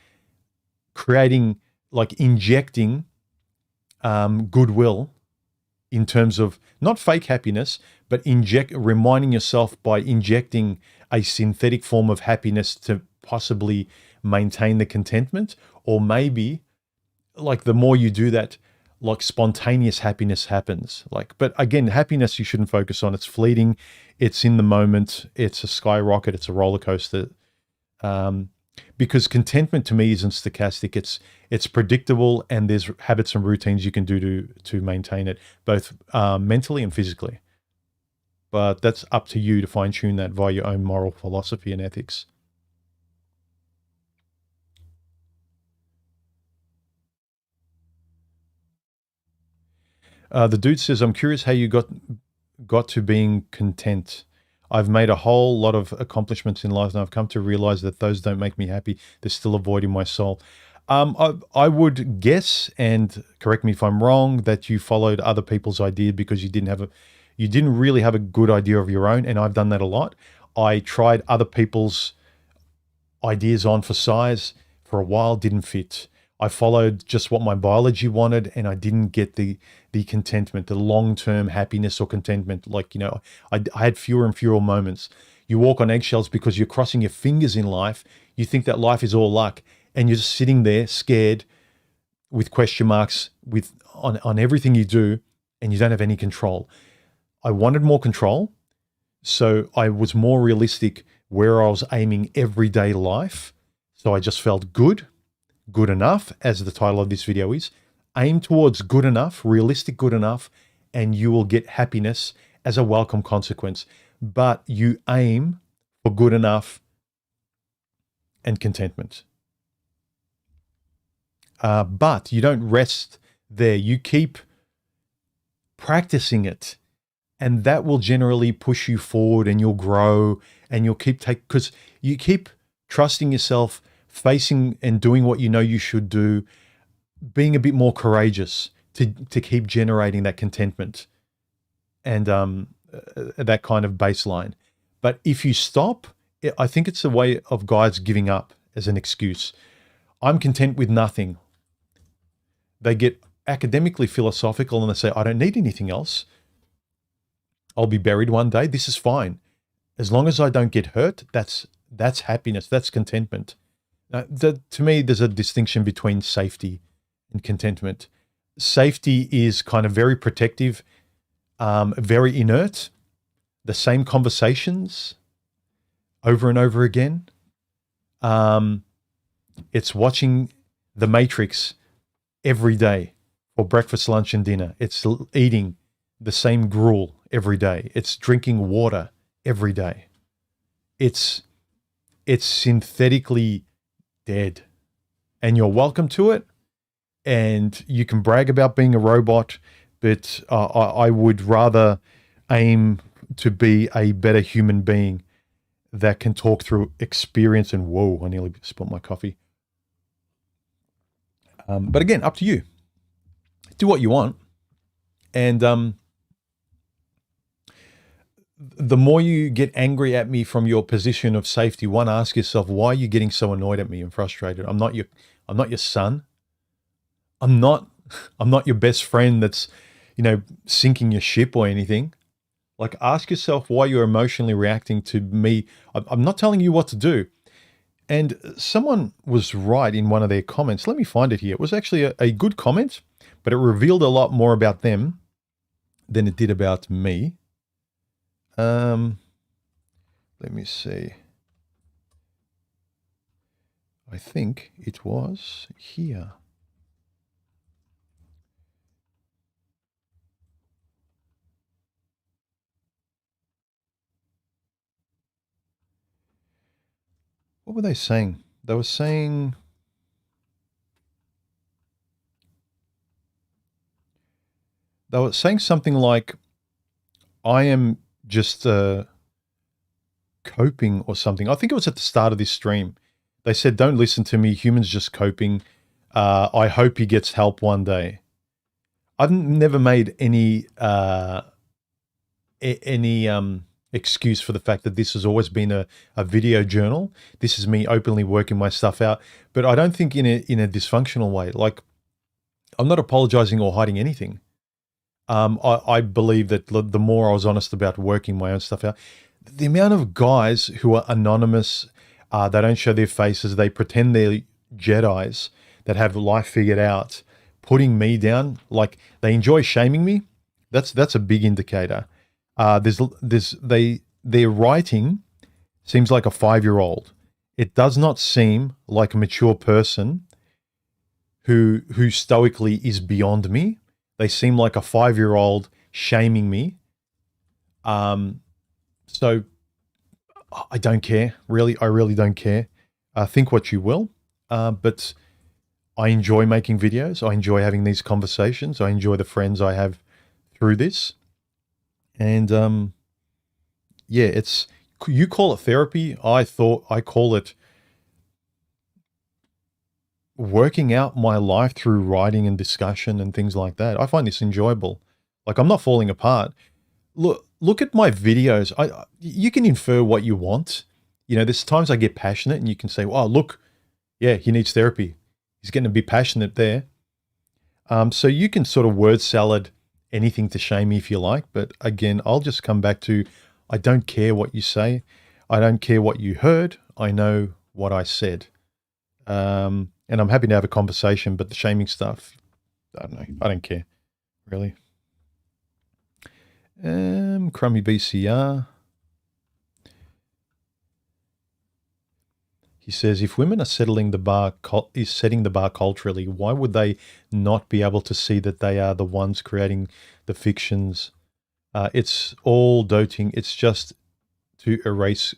creating, like injecting goodwill in terms of not fake happiness, but reminding yourself by injecting a synthetic form of happiness to possibly maintain the contentment. Or maybe like the more you do that, like spontaneous happiness happens. Like, but again, happiness you shouldn't focus on. It's fleeting. It's in the moment. It's a skyrocket. It's a roller coaster. Because contentment to me isn't stochastic. It's predictable, and there's habits and routines you can do to maintain it, both mentally and physically. But that's up to you to fine tune that via your own moral philosophy and ethics. The dude says, I'm curious how you got to being content. I've made a whole lot of accomplishments in life, and I've come to realize that those don't make me happy. They're still a void in my soul. I would guess, and correct me if I'm wrong, that you followed other people's idea because you didn't really have a good idea of your own. And I've done that a lot. I tried other people's ideas on for size for a while, didn't fit. I followed just what my biology wanted, and I didn't get the contentment, the long-term happiness or contentment. Like, you know, I had fewer and fewer moments. You walk on eggshells because you're crossing your fingers in life. You think that life is all luck, and you're just sitting there scared with question marks on everything you do, and you don't have any control. I wanted more control, so I was more realistic where I was aiming everyday life. So I just felt good enough, as the title of this video is. Aim towards good enough, realistic good enough, and you will get happiness as a welcome consequence. But you aim for good enough and contentment. But you don't rest there. You keep practicing it, and that will generally push you forward, and you'll grow, and you'll because you keep trusting yourself, facing and doing what you know you should do, being a bit more courageous to keep generating that contentment and that kind of baseline. But if you stop, I think it's a way of guys giving up as an excuse. I'm content with nothing. They get academically philosophical and they say, I don't need anything else. I'll be buried one day. This is fine. As long as I don't get hurt, that's happiness. That's contentment. To me, there's a distinction between safety and contentment. Safety is kind of very protective, very inert, the same conversations over and over again. It's watching The Matrix every day for breakfast, lunch, and dinner. It's eating the same gruel every day. It's drinking water every day. It's synthetically dead, and you're welcome to it, and you can brag about being a robot, but I would rather aim to be a better human being that can talk through experience. And whoa, I nearly spilled my coffee. But again, up to you. Do what you want, and the more you get angry at me from your position of safety, one, ask yourself, why are you getting so annoyed at me and frustrated? I'm not your son. I'm not your best friend that's, sinking your ship or anything. Like, ask yourself why you're emotionally reacting to me. I'm not telling you what to do. And someone was right in one of their comments. Let me find it here. It was actually a good comment, but it revealed a lot more about them than it did about me. Let me see. I think it was here. What were they saying? They were saying something like, I am just coping or something. I think it was at the start of this stream. They said, don't listen to me. Humans just coping. I hope he gets help one day. I've never made any excuse for the fact that this has always been a video journal. This is me openly working my stuff out, but I don't think in a dysfunctional way. Like, I'm not apologizing or hiding anything. I believe that the more I was honest about working my own stuff out, the amount of guys who are anonymous, they don't show their faces, they pretend they're Jedis that have life figured out, putting me down, like they enjoy shaming me. That's a big indicator. Their writing seems like a 5-year-old. It does not seem like a mature person who stoically is beyond me. They seem like a 5-year-old shaming me. So I don't care, really. I really don't care. Think what you will. But I enjoy making videos. I enjoy having these conversations. I enjoy the friends I have through this. And yeah, you call it therapy. I call it working out my life through writing and discussion and things like that. I find this enjoyable. Like, I'm not falling apart. Look at my videos. You can infer what you want. You know, there's times I get passionate and you can say, "Wow, look, yeah, he needs therapy. He's getting a bit passionate there." So you can sort of word salad anything to shame me if you like. But again, I'll just come back to, I don't care what you say. I don't care what you heard. I know what I said. And I'm happy to have a conversation, but the shaming stuff, I don't know. I don't care, really. Crummy BCR. He says, if women are setting the bar culturally, why would they not be able to see that they are the ones creating the fictions? It's all doting. It's just to erase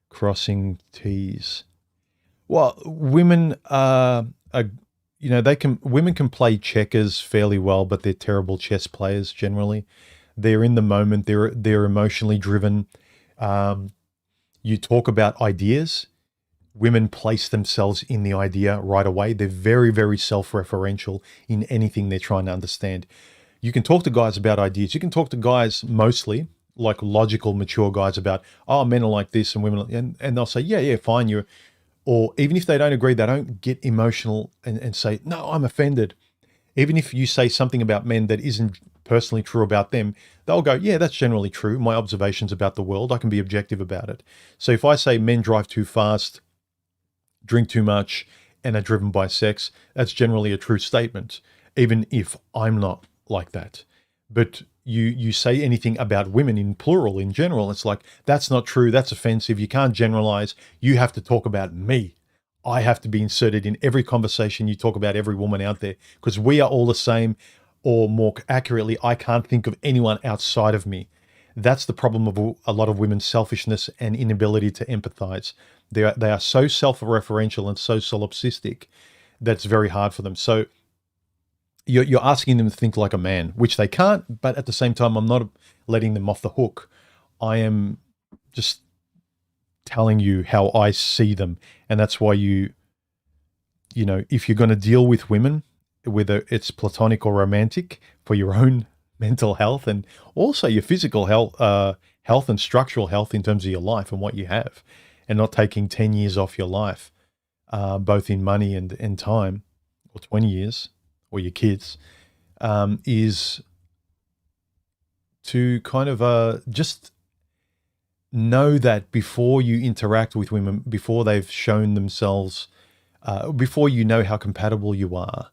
crossing T's. Well, women you know, women can play checkers fairly well, but they're terrible chess players generally. They're in the moment. They're emotionally driven. You talk about ideas. Women place themselves in the idea right away. They're very, very self-referential in anything they're trying to understand. You can talk to guys about ideas. You can talk to guys mostly, like logical, mature guys about, oh, men are like this and women, and they'll say, yeah, fine. Or even if they don't agree, they don't get emotional and say, no, I'm offended. Even if you say something about men that isn't personally true about them, they'll go, yeah, that's generally true. My observations about the world, I can be objective about it. So if I say men drive too fast, drink too much, and are driven by sex, that's generally a true statement, even if I'm not like that. But you say anything about women in plural, in general, it's like, that's not true, that's offensive, you can't generalize, you have to talk about me. I have to be inserted in every conversation you talk about every woman out there, because we are all the same, or more accurately, I can't think of anyone outside of me. That's the problem of a lot of women's selfishness and inability to empathize. They are so self-referential and so solipsistic that's very hard for them. So you're asking them to think like a man, which they can't, but at the same time, I'm not letting them off the hook. I am just telling you how I see them. And that's why you know, if you're going to deal with women, whether it's platonic or romantic, for your own mental health and also your physical health and structural health in terms of your life and what you have, and not taking 10 years off your life, both in money and time, or 20 years, or your kids, is to kind of just know that before you interact with women, before they've shown themselves, before you know how compatible you are,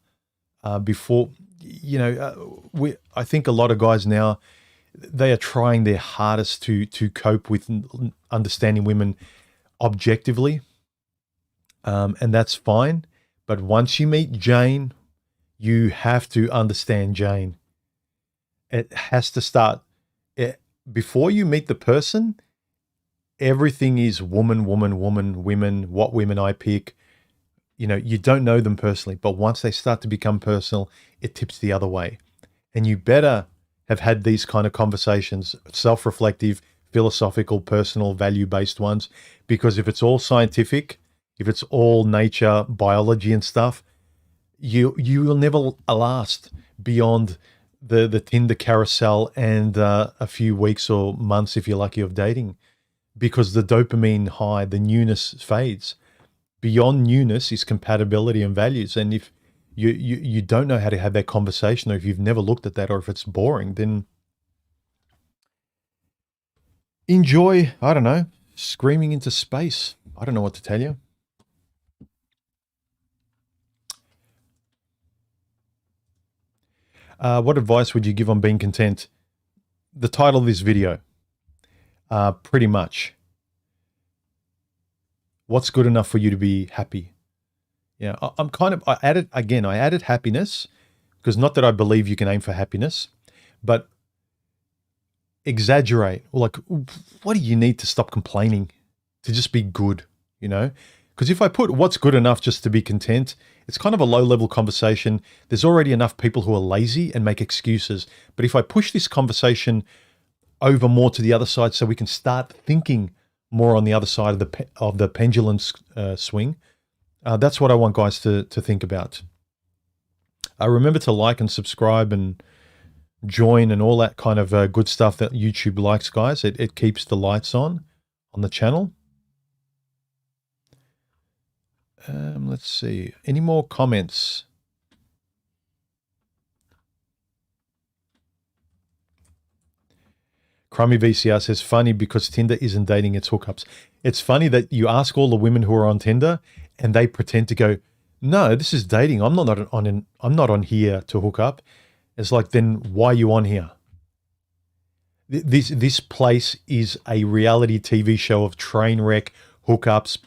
before, you know, I think a lot of guys now, they are trying their hardest to cope with understanding women objectively, and that's fine. But once you meet Jane, you have to understand Jane. It has to start before you meet the person. Everything is woman, women, what women I pick. You know, you don't know them personally, but once they start to become personal, it tips the other way. And you better have had these kind of conversations, self-reflective, philosophical, personal, value-based ones, because if it's all scientific, if it's all nature, biology and stuff, you will never last beyond the Tinder carousel and a few weeks or months, if you're lucky, of dating, because the dopamine high, the newness fades. Beyond newness is compatibility and values. And if you don't know how to have that conversation, or if you've never looked at that, or if it's boring, then enjoy, I don't know, screaming into space. I don't know what to tell you. What advice would you give on being content? The title of this video, pretty much. What's good enough for you to be happy? Yeah, I added happiness, because not that I believe you can aim for happiness, but exaggerate. Like, what do you need to stop complaining, to just be good, you know? Because if I put what's good enough just to be content, it's kind of a low-level conversation. There's already enough people who are lazy and make excuses. But if I push this conversation over more to the other side, so we can start thinking more on the other side of the pendulum swing, that's what I want guys to think about. Remember to like and subscribe and join and all that kind of good stuff that YouTube likes, guys. It keeps the lights on the channel. Let's see. Any more comments? Crummy VCR says, funny because Tinder isn't dating, it's hookups. It's funny that you ask all the women who are on Tinder and they pretend to go, no, this is dating. I'm not on here to hook up. It's like, then why are you on here? This place is a reality TV show of train wreck, hookups,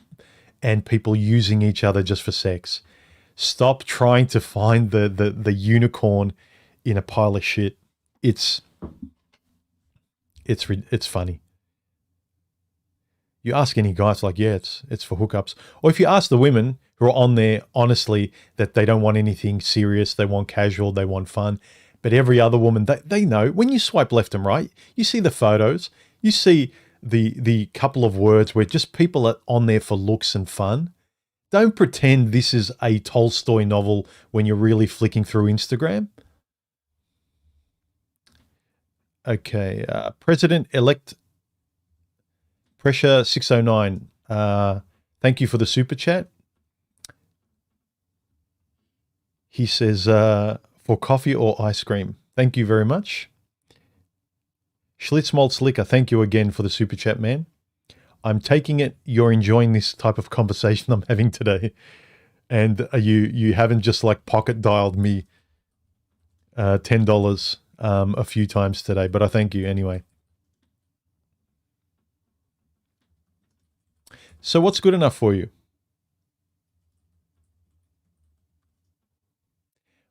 and people using each other just for sex. Stop trying to find the unicorn in a pile of shit. It's funny. You ask any guys, like, yeah, it's for hookups. Or if you ask the women who are on there honestly that they don't want anything serious, they want casual, they want fun. But every other woman, they know. When you swipe left and right, you see the photos, you see the couple of words where just people are on there for looks and fun. Don't pretend this is a Tolstoy novel when you're really flicking through Instagram. Okay, President-elect Pressure 609. Thank you for the super chat. He says, for coffee or ice cream. Thank you very much. Schlitzmalt Slicker, thank you again for the super chat, man. I'm taking it you're enjoying this type of conversation I'm having today. And you haven't just like pocket dialed me $10 a few times today, but I thank you anyway. So what's good enough for you?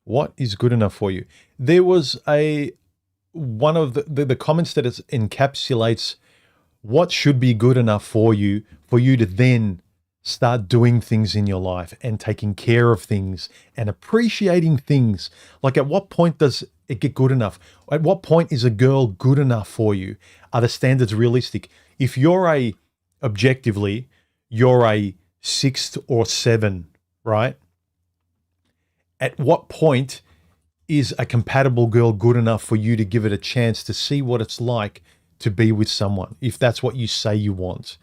What is good enough for you? There was one of the comments that it encapsulates what should be good enough for you to then start doing things in your life and taking care of things and appreciating things. Like, at what point does it get good enough? At what point is a girl good enough for you? Are the standards realistic? If you're objectively, you're a 6 or 7, right? At what point is a compatible girl good enough for you to give it a chance to see what it's like to be with someone, if that's what you say you want?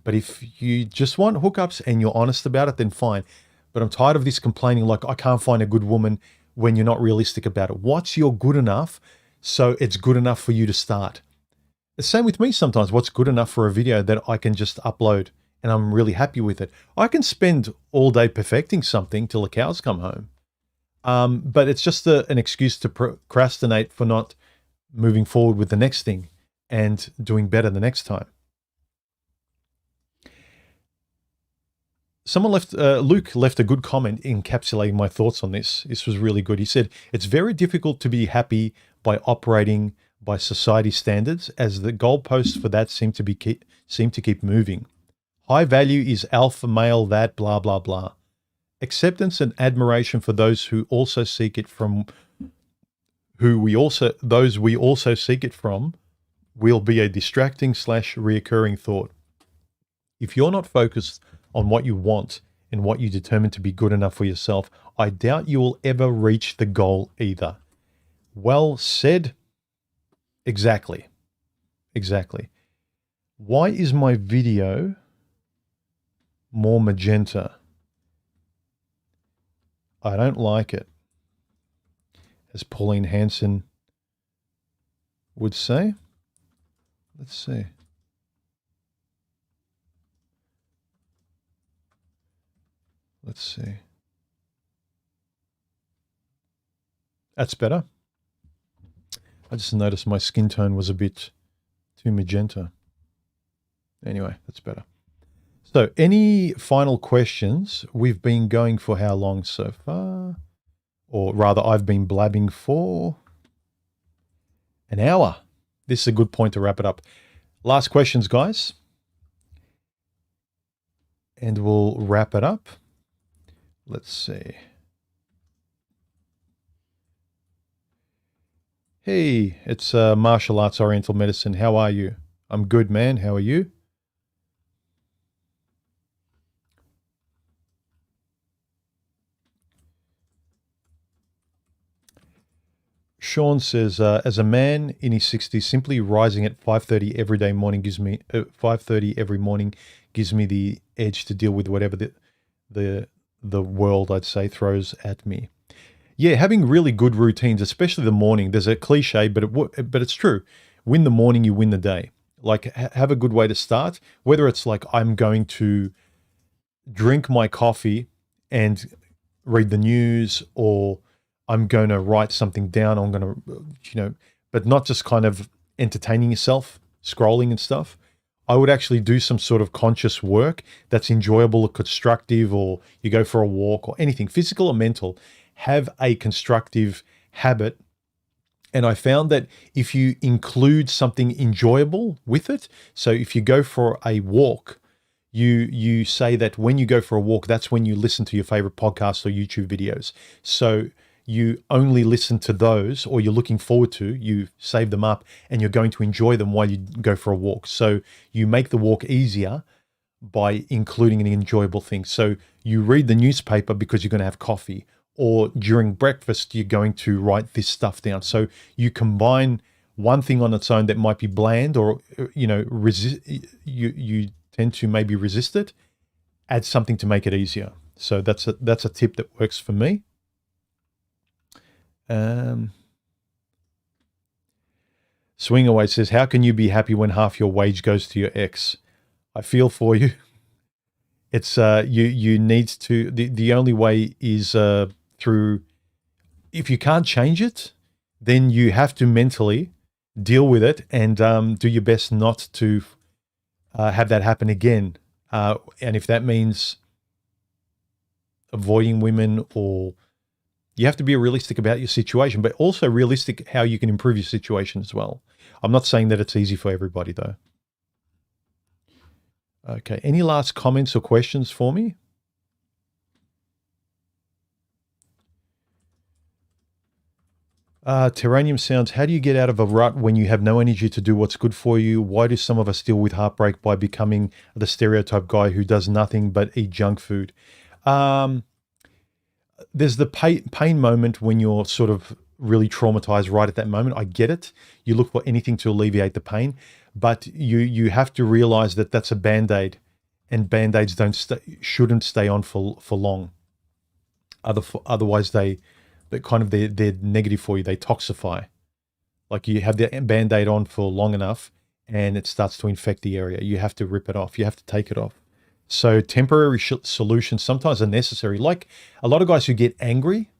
But if you just want hookups and you're honest about it, then fine. But I'm tired of this complaining like, I can't find a good woman, when you're not realistic about it. What's your good enough so it's good enough for you to start? The same with me sometimes. What's good enough for a video that I can just upload and I'm really happy with it? I can spend all day perfecting something till the cows come home. But it's just an excuse to procrastinate for not moving forward with the next thing and doing better the next time. Luke left a good comment encapsulating my thoughts on this. This was really good. He said, it's very difficult to be happy by operating by society standards, as the goalposts for that seem to keep moving. High value is alpha male, that blah, blah, blah. Acceptance and admiration for those who also seek it from, those we also seek it from, will be a distracting / reoccurring thought. If you're not focused on what you want and what you determine to be good enough for yourself, I doubt you will ever reach the goal either. Well said. Exactly. Exactly. Why is my video more magenta? I don't like it, as Pauline Hanson would say. Let's see. Let's see. That's better. I just noticed my skin tone was a bit too magenta. Anyway, that's better. So any final questions? We've been going for how long so far? Or rather, I've been blabbing for an hour. This is a good point to wrap it up. Last questions, guys. And we'll wrap it up. Let's see. Hey, it's Martial Arts Oriental Medicine. How are you? I'm good, man. How are you? Sean says, as a man in his 60s, simply rising at 5:30 every day morning gives me 5:30 every morning gives me the edge to deal with whatever the world, I'd say, throws at me. Yeah, having really good routines, especially the morning. There's a cliche, but it's true. Win the morning, you win the day. Like have a good way to start. Whether it's like I'm going to drink my coffee and read the news, or I'm going to write something down. I'm going to, but not just kind of entertaining yourself, scrolling and stuff. I would actually do some sort of conscious work that's enjoyable or constructive, or you go for a walk or anything, physical or mental. Have a constructive habit. And I found that if you include something enjoyable with it, so if you go for a walk, you say that when you go for a walk, that's when you listen to your favorite podcasts or YouTube videos. So you only listen to those, or you're looking forward to, you save them up and you're going to enjoy them while you go for a walk. So you make the walk easier by including an enjoyable thing. So you read the newspaper because you're going to have coffee, or during breakfast, you're going to write this stuff down. So you combine one thing on its own that might be bland, or, you tend to maybe resist it, add something to make it easier. So that's a tip that works for me. Swing Away says, how can you be happy when half your wage goes to your ex? I feel for you. It's you need to, the only way is through, if you can't change it, then you have to mentally deal with it and do your best not to have that happen again. And if that means avoiding women, or you have to be realistic about your situation, but also realistic how you can improve your situation as well. I'm not saying that it's easy for everybody though. Okay, any last comments or questions for me? Terranium Sounds, how do you get out of a rut when you have no energy to do what's good for you? Why do some of us deal with heartbreak by becoming the stereotype guy who does nothing but eat junk food? There's the pain moment when you're sort of really traumatized right at that moment. I get it. You look for anything to alleviate the pain, but you have to realize that that's a Band-Aid, and Band-Aids shouldn't stay on for long. Otherwise they're negative for you. They toxify. Like you have the Band-Aid on for long enough and it starts to infect the area. You have to rip it off. You have to take it off. So temporary solutions sometimes are necessary. Like a lot of guys who get angry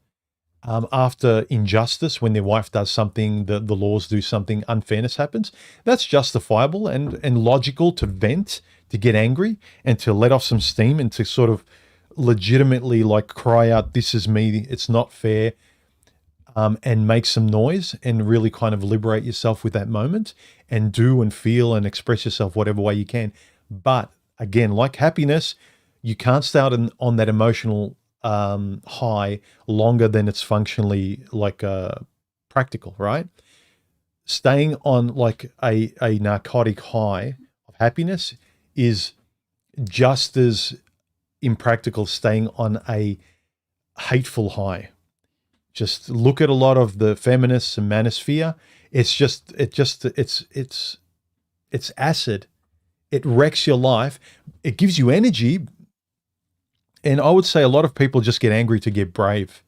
after injustice, when their wife does something, the laws do something, unfairness happens. That's justifiable and logical to vent, to get angry and to let off some steam and to sort of legitimately like cry out, this is me, it's not fair, and make some noise and really kind of liberate yourself with that moment and do and feel and express yourself whatever way you can. But again, like happiness, you can't stay on that emotional high longer than it's functionally like practical, right? Staying on like a narcotic high of happiness is just as impractical staying on a hateful high. Just look at a lot of the feminists and manosphere. It's acid. It wrecks your life. It gives you energy. And I would say a lot of people just get angry to get brave.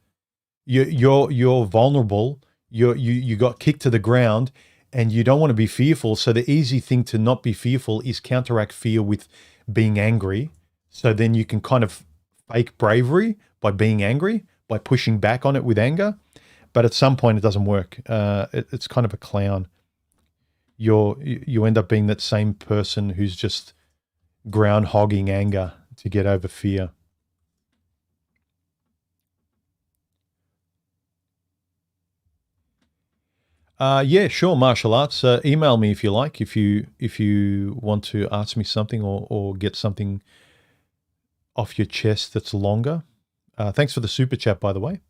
You're vulnerable. You got kicked to the ground, and you don't want to be fearful. So the easy thing to not be fearful is counteract fear with being angry. So then you can kind of fake bravery by being angry, by pushing back on it with anger. But at some point it doesn't work. It's kind of a clown. You end up being that same person who's just ground hogging anger to get over fear. Yeah, sure. Martial arts. Email me if you like. If you want to ask me something or get something off your chest that's longer. Thanks for the super chat, by the way.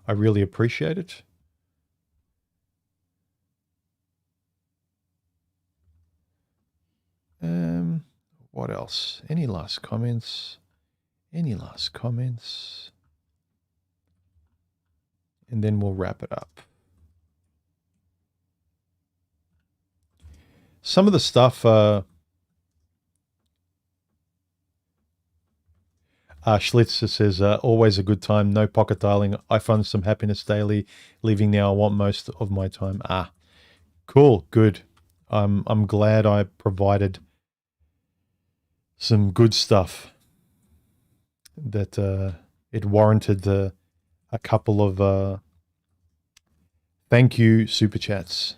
I really appreciate it. What else? Any last comments? Any last comments? And then we'll wrap it up. Some of the stuff, Schlitzer says, always a good time, no pocket dialing. I find some happiness daily. Leaving now, I want most of my time. Cool, good. I'm glad I provided some good stuff that it warranted a couple of thank you super chats.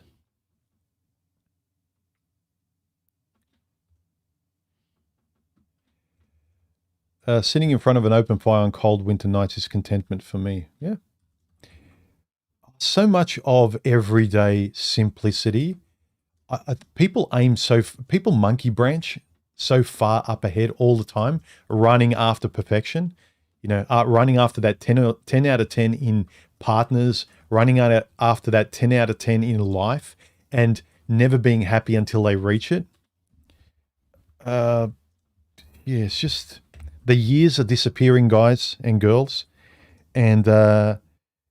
Sitting in front of an open fire on cold winter nights is contentment for me. Yeah. So much of everyday simplicity. People monkey branch so far up ahead all the time, running after perfection. Running after that 10 out of 10 in partners, running after that 10 out of 10 in life, and never being happy until they reach it. It's just... The years are disappearing, guys and girls, and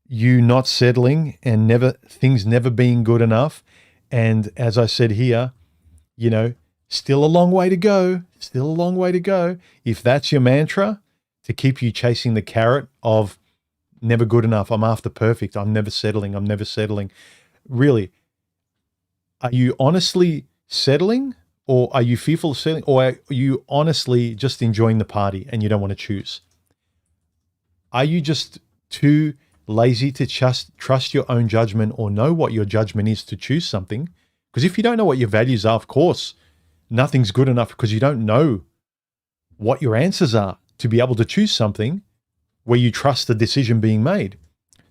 you not settling and things never being good enough. And as I said here, still a long way to go. Still a long way to go. If that's your mantra, to keep you chasing the carrot of never good enough, I'm after perfect, I'm never settling, I'm never settling. Really, are you honestly settling? Or are you fearful of settling? Or are you honestly just enjoying the party and you don't want to choose? Are you just too lazy to trust your own judgment or know what your judgment is to choose something? Because if you don't know what your values are, of course, nothing's good enough because you don't know what your answers are to be able to choose something where you trust the decision being made.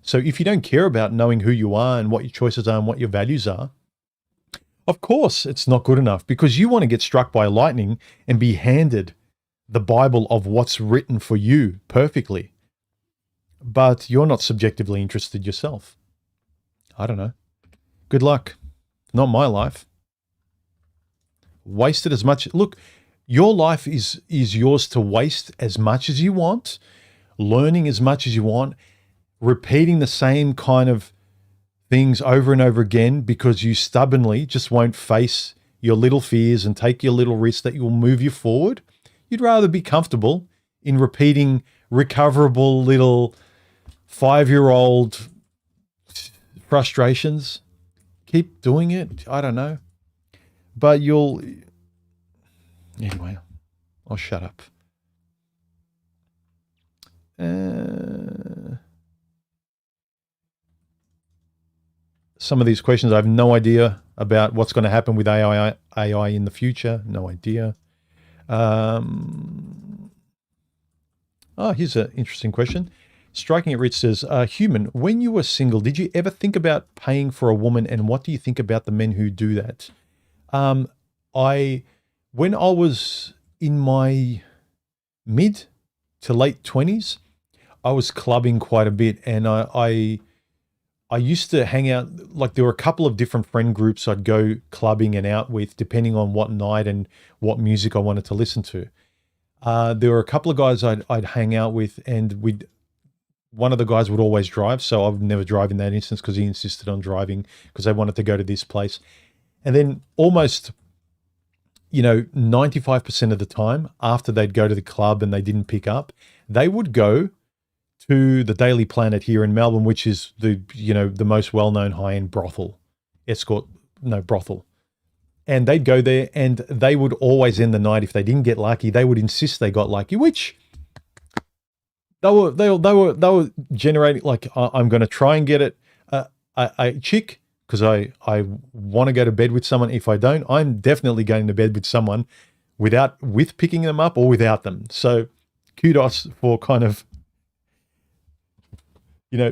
So if you don't care about knowing who you are and what your choices are and what your values are, of course, it's not good enough because you want to get struck by lightning and be handed the Bible of what's written for you perfectly. But you're not subjectively interested yourself. I don't know. Good luck. Not my life. Waste it as much. Look, your life is yours to waste as much as you want, learning as much as you want, repeating the same kind of things over and over again because you stubbornly just won't face your little fears and take your little risks that will move you forward. You'd rather be comfortable in repeating recoverable little 5-year-old frustrations. Keep doing it. I don't know. But anyway, I'll shut up. Some of these questions, I have no idea about what's going to happen with AI in the future. No idea. Here's an interesting question. Striking It Rich says, Human, when you were single, did you ever think about paying for a woman, and what do you think about the men who do that? When I was in my mid to late 20s, I was clubbing quite a bit, and I used to hang out, like there were a couple of different friend groups I'd go clubbing and out with, depending on what night and what music I wanted to listen to. There were a couple of guys I'd hang out with, and one of the guys would always drive, so I would never drive in that instance because he insisted on driving because they wanted to go to this place. And then almost, 95% of the time after they'd go to the club and they didn't pick up, they would go to the Daily Planet here in Melbourne, which is the most well-known high-end brothel, brothel. And they'd go there and they would always end the night. If they didn't get lucky, they would insist they got lucky, which they were generating like, I'm going to try and get it a chick because I want to go to bed with someone. If I don't, I'm definitely going to bed with someone with picking them up or without them. So kudos for kind of,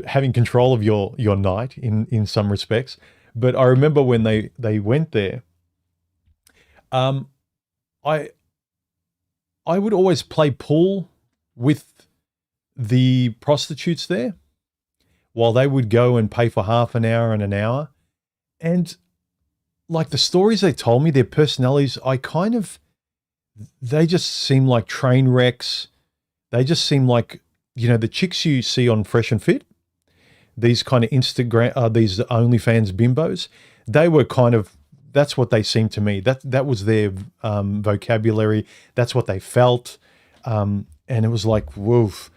having control of your night in some respects. But I remember when they went there, I would always play pool with the prostitutes there while they would go and pay for half an hour and an hour. And like the stories they told me, their personalities, they just seem like train wrecks. They just seem like, the chicks you see on Fresh and Fit, these kind of Instagram, these OnlyFans bimbos, they were that's what they seemed to me. That was their vocabulary. That's what they felt. And it was like, woof.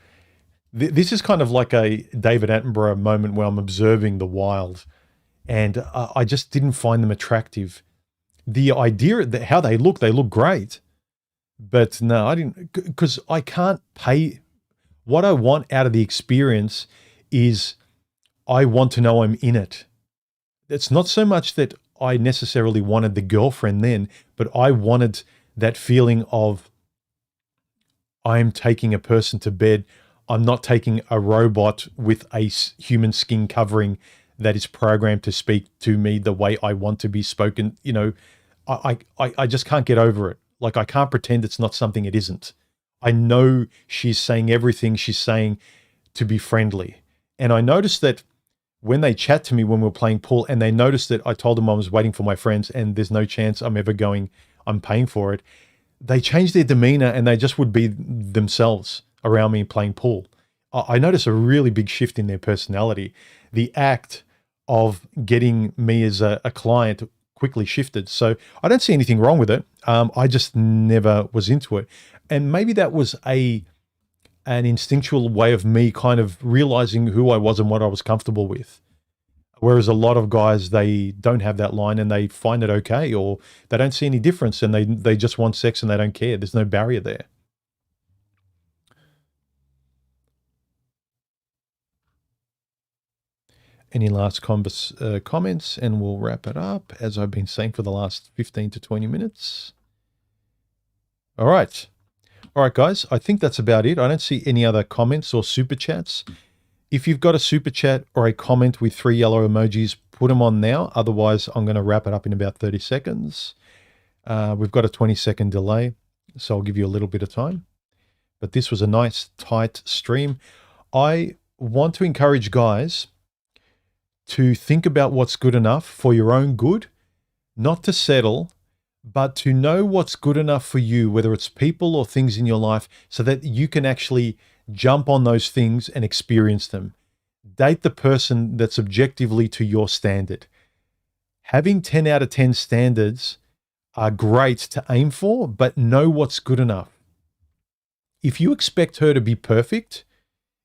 This is kind of like a David Attenborough moment where I'm observing the wild. And I just didn't find them attractive. The idea that how they look great. But no, I didn't, because I can't pay. What I want out of the experience is I want to know I'm in it. It's not so much that I necessarily wanted the girlfriend then, but I wanted that feeling of I'm taking a person to bed. I'm not taking a robot with a human skin covering that is programmed to speak to me the way I want to be spoken. I just can't get over it. Like, I can't pretend it's not something it isn't. I know she's saying everything she's saying to be friendly. And I noticed that when they chat to me when we were playing pool, and they noticed that I told them I was waiting for my friends and there's no chance I'm ever going, I'm paying for it, they changed their demeanor and they just would be themselves around me playing pool. I noticed a really big shift in their personality. The act of getting me as a client quickly shifted. So I don't see anything wrong with it. I just never was into it. And maybe that was an instinctual way of me kind of realizing who I was and what I was comfortable with. Whereas a lot of guys, they don't have that line and they find it okay, or they don't see any difference and they just want sex and they don't care. There's no barrier there. Any last comments, and we'll wrap it up, as I've been saying for the last 15 to 20 minutes. All right, guys, I think that's about it. I don't see any other comments or super chats. If you've got a super chat or a comment with 3 yellow emojis, put them on now. Otherwise, I'm going to wrap it up in about 30 seconds. We've got a 20-second delay, so I'll give you a little bit of time. But this was a nice, tight stream. I want to encourage guys to think about what's good enough for your own good, not to settle, but to know what's good enough for you, whether it's people or things in your life, so that you can actually jump on those things and experience them. Date the person that's objectively to your standard. Having 10 out of 10 standards are great to aim for, but know what's good enough. If you expect her to be perfect,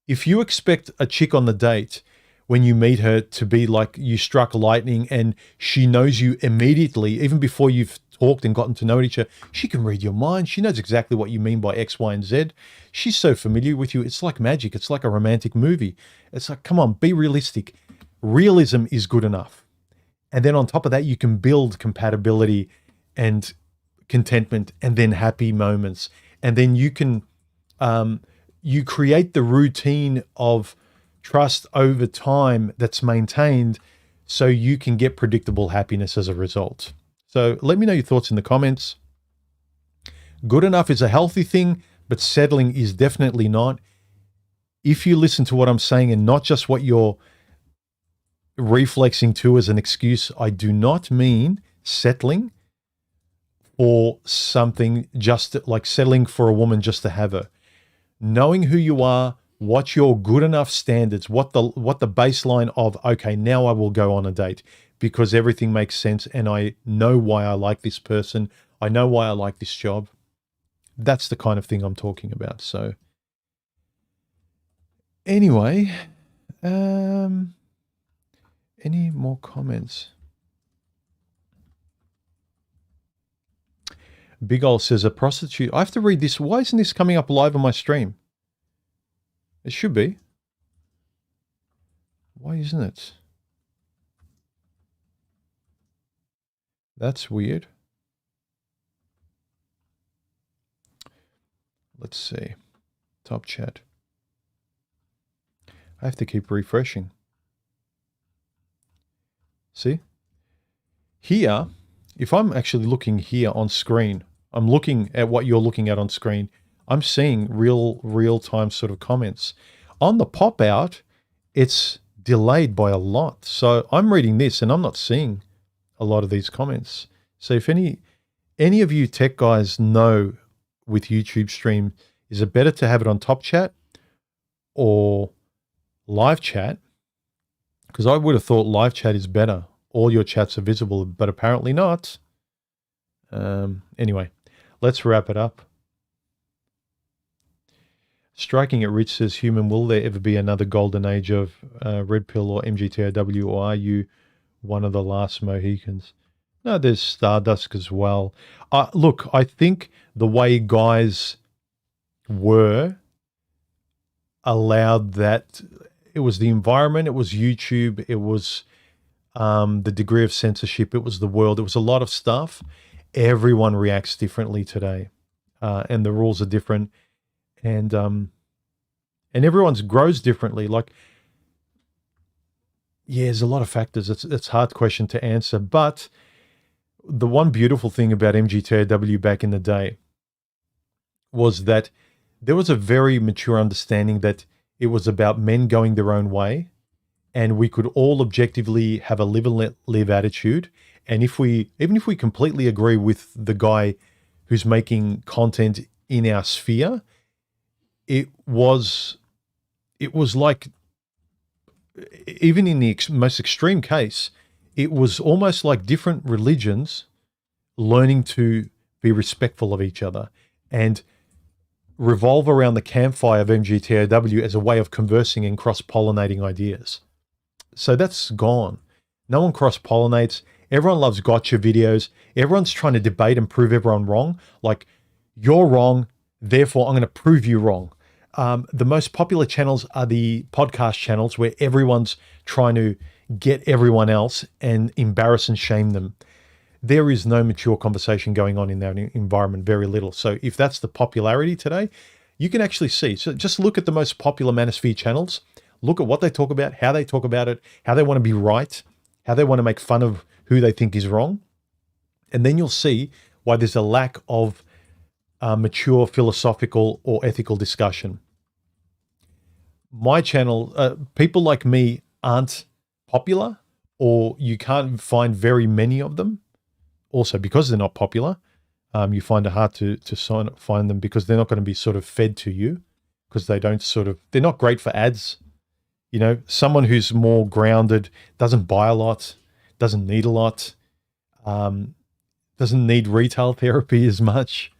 if you expect a chick on the date when you meet her to be like you struck lightning and she knows you immediately, even before you've talked and gotten to know each other, she can read your mind. She knows exactly what you mean by X, Y, and Z. She's so familiar with you. It's like magic. It's like a romantic movie. It's like, come on, be realistic. Realism is good enough. And then on top of that, you can build compatibility and contentment and then happy moments. And then you can, you create the routine of trust over time that's maintained so you can get predictable happiness as a result. So let me know your thoughts in the comments. Good enough is a healthy thing, but settling is definitely not. If you listen to what I'm saying and not just what you're reflexing to as an excuse, I do not mean settling for something, just like settling for a woman just to have her. Knowing who you are, what your good enough standards, what the baseline of, okay, now I will go on a date because everything makes sense and I know why I like this person. I know why I like this job. That's the kind of thing I'm talking about. So anyway, any more comments? Big Ol says a prostitute. I have to read this. Why isn't this coming up live on my stream? It should be. Why isn't it? That's weird. Let's see. Top chat. I have to keep refreshing. See? Here, if I'm actually looking here on screen, I'm looking at what you're looking at on screen. I'm seeing real-time sort of comments. On the pop-out, it's delayed by a lot. So I'm reading this and I'm not seeing a lot of these comments. So if any of you tech guys know with YouTube stream, is it better to have it on top chat or live chat? Because I would have thought live chat is better. All your chats are visible, but apparently not. Anyway, let's wrap it up. Striking at Rich says, Human, will there ever be another golden age of Red Pill or MGTOW, or are you one of the last Mohicans? No, there's Stardust as well. Look, I think the way guys were allowed that, it was the environment, it was YouTube, it was the degree of censorship, it was the world, it was a lot of stuff. Everyone reacts differently today, and the rules are different, and everyone's grows differently. Like, yeah, there's a lot of factors. It's a hard question to answer, but the one beautiful thing about MGTOW back in the day was that there was a very mature understanding that it was about men going their own way, and we could all objectively have a live and let live attitude. And even if we completely agree with the guy who's making content in our sphere, it was like, even in the most extreme case, it was almost like different religions learning to be respectful of each other and revolve around the campfire of MGTOW as a way of conversing and cross-pollinating ideas. So that's gone. No one cross-pollinates. Everyone loves gotcha videos. Everyone's trying to debate and prove everyone wrong. Like, you're wrong, therefore I'm going to prove you wrong. The most popular channels are the podcast channels where everyone's trying to get everyone else and embarrass and shame them. There is no mature conversation going on in that environment, very little. So if that's the popularity today, you can actually see. So just look at the most popular manosphere channels, look at what they talk about, how they talk about it, how they want to be right, how they want to make fun of who they think is wrong. And then you'll see why there's a lack of mature philosophical or ethical discussion. My channel, people like me aren't popular, or you can't find very many of them. Also, because they're not popular, you find it hard to find them because they're not going to be sort of fed to you, because they don't they're not great for ads. You know, someone who's more grounded, doesn't buy a lot, doesn't need a lot, doesn't need retail therapy as much,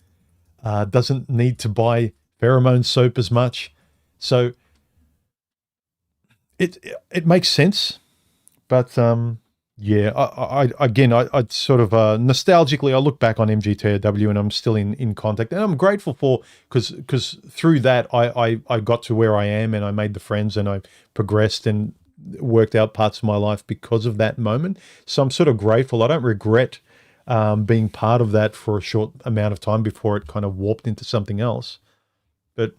doesn't need to buy pheromone soap as much. So it makes sense, but yeah, I sort of nostalgically I look back on MGTOW and I'm still in contact, and I'm grateful for, because through that I got to where I am and I made the friends and I progressed and worked out parts of my life because of that moment. So I'm sort of grateful. I don't regret being part of that for a short amount of time before it kind of warped into something else. But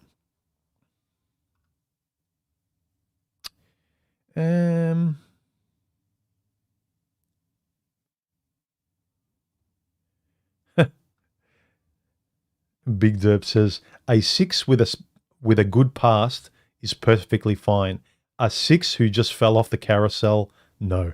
Big Derp says a 6 with a good past is perfectly fine. A 6 who just fell off the carousel, no.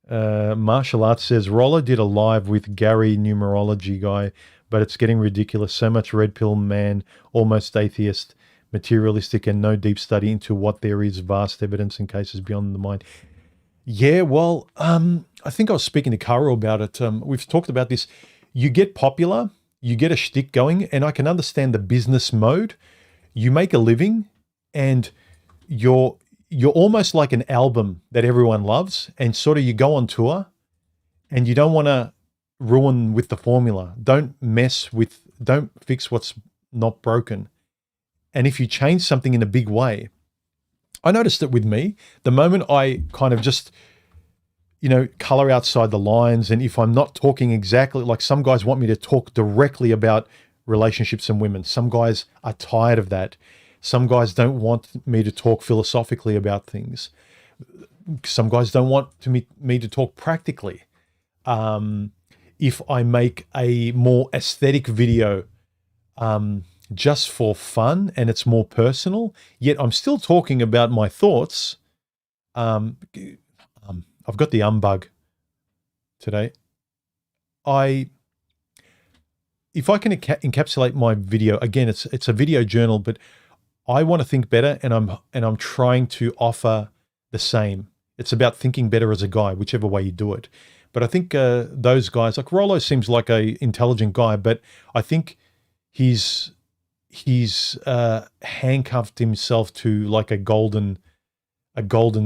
Martial Arts says, Rollo did a live with Gary, numerology guy, but it's getting ridiculous. So much red pill man, almost atheist, materialistic, and no deep study into what there is, vast evidence in cases beyond the mind. Yeah, well, I think I was speaking to Caro about it. We've talked about this. You get popular, you get a shtick going, and I can understand the business mode. You make a living, and you're almost like an album that everyone loves, and sort of you go on tour, and you don't want to ruin with the formula. Don't fix what's not broken. And if you change something in a big way, I noticed it with me, the moment I kind of just, color outside the lines, and if I'm not talking exactly, like some guys want me to talk directly about relationships and women. Some guys are tired of that. Some guys don't want me to talk philosophically about things. Some guys don't want me to talk practically. If I make a more aesthetic video, just for fun, and it's more personal, yet I'm still talking about my thoughts. I've got the bug today. If I can encapsulate my video, again, it's a video journal, but I want to think better, and I'm trying to offer the same. It's about thinking better as a guy, whichever way you do it. But I think those guys, like Rollo, seems like a intelligent guy, but I think he's handcuffed himself to like a golden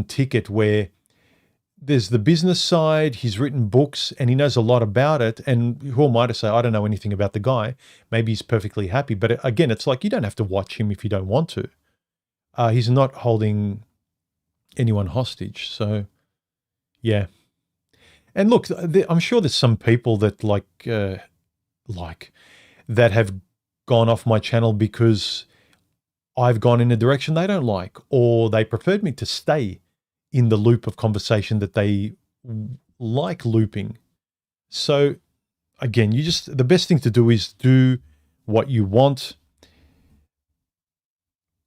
ticket where there's the business side. He's written books and he knows a lot about it. And who am I to say I don't know anything about the guy? Maybe he's perfectly happy. But again, it's like you don't have to watch him if you don't want to. He's not holding anyone hostage. So, yeah. And look, I'm sure there's some people that that have gone off my channel because I've gone in a direction they don't like, or they preferred me to stay in the loop of conversation that they like looping. So again, the best thing to do is do what you want,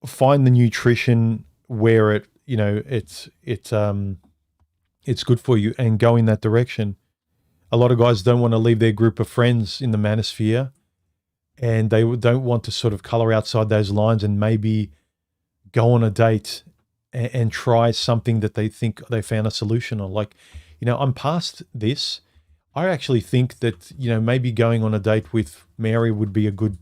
find the nutrition where it's good for you, and go in that direction. A lot of guys don't want to leave their group of friends in the manosphere, and they don't want to sort of color outside those lines and maybe go on a date and try something that they think they found a solution on. Like, I'm past this. I actually think that, maybe going on a date with Mary would be a good,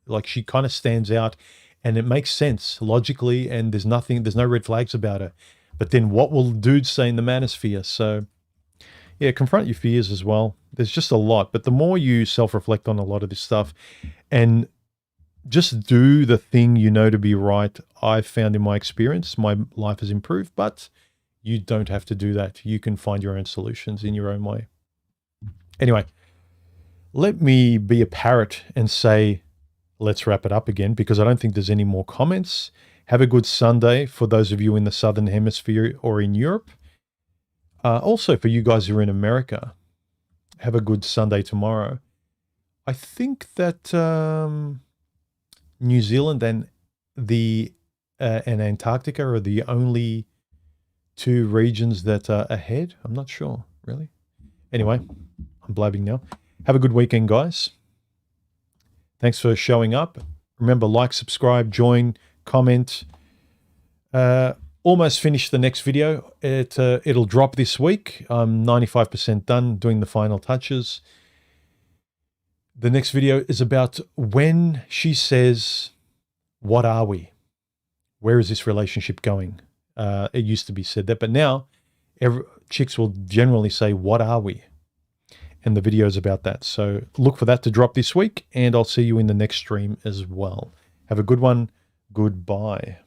like, she kind of stands out and it makes sense logically, and there's no red flags about her. But then what will dudes say in the manosphere? So yeah, confront your fears as well. There's just a lot, but the more you self-reflect on a lot of this stuff and just do the thing to be right, I've found in my experience, my life has improved, but you don't have to do that. You can find your own solutions in your own way. Anyway, let me be a parrot and say, let's wrap it up again, because I don't think there's any more comments. Have a good Sunday for those of you in the Southern Hemisphere or in Europe. Also, for you guys who are in America, have a good Sunday tomorrow. I think that New Zealand and Antarctica are the only two regions that are ahead. I'm not sure, really. Anyway, I'm blabbing now. Have a good weekend, guys. Thanks for showing up. Remember, like, subscribe, join, comment. Almost finished the next video. It'll drop this week. I'm 95% done doing the final touches. The next video is about when she says, what are we? Where is this relationship going? It used to be said that, but now chicks will generally say, what are we? And the video is about that. So look for that to drop this week, and I'll see you in the next stream as well. Have a good one. Goodbye.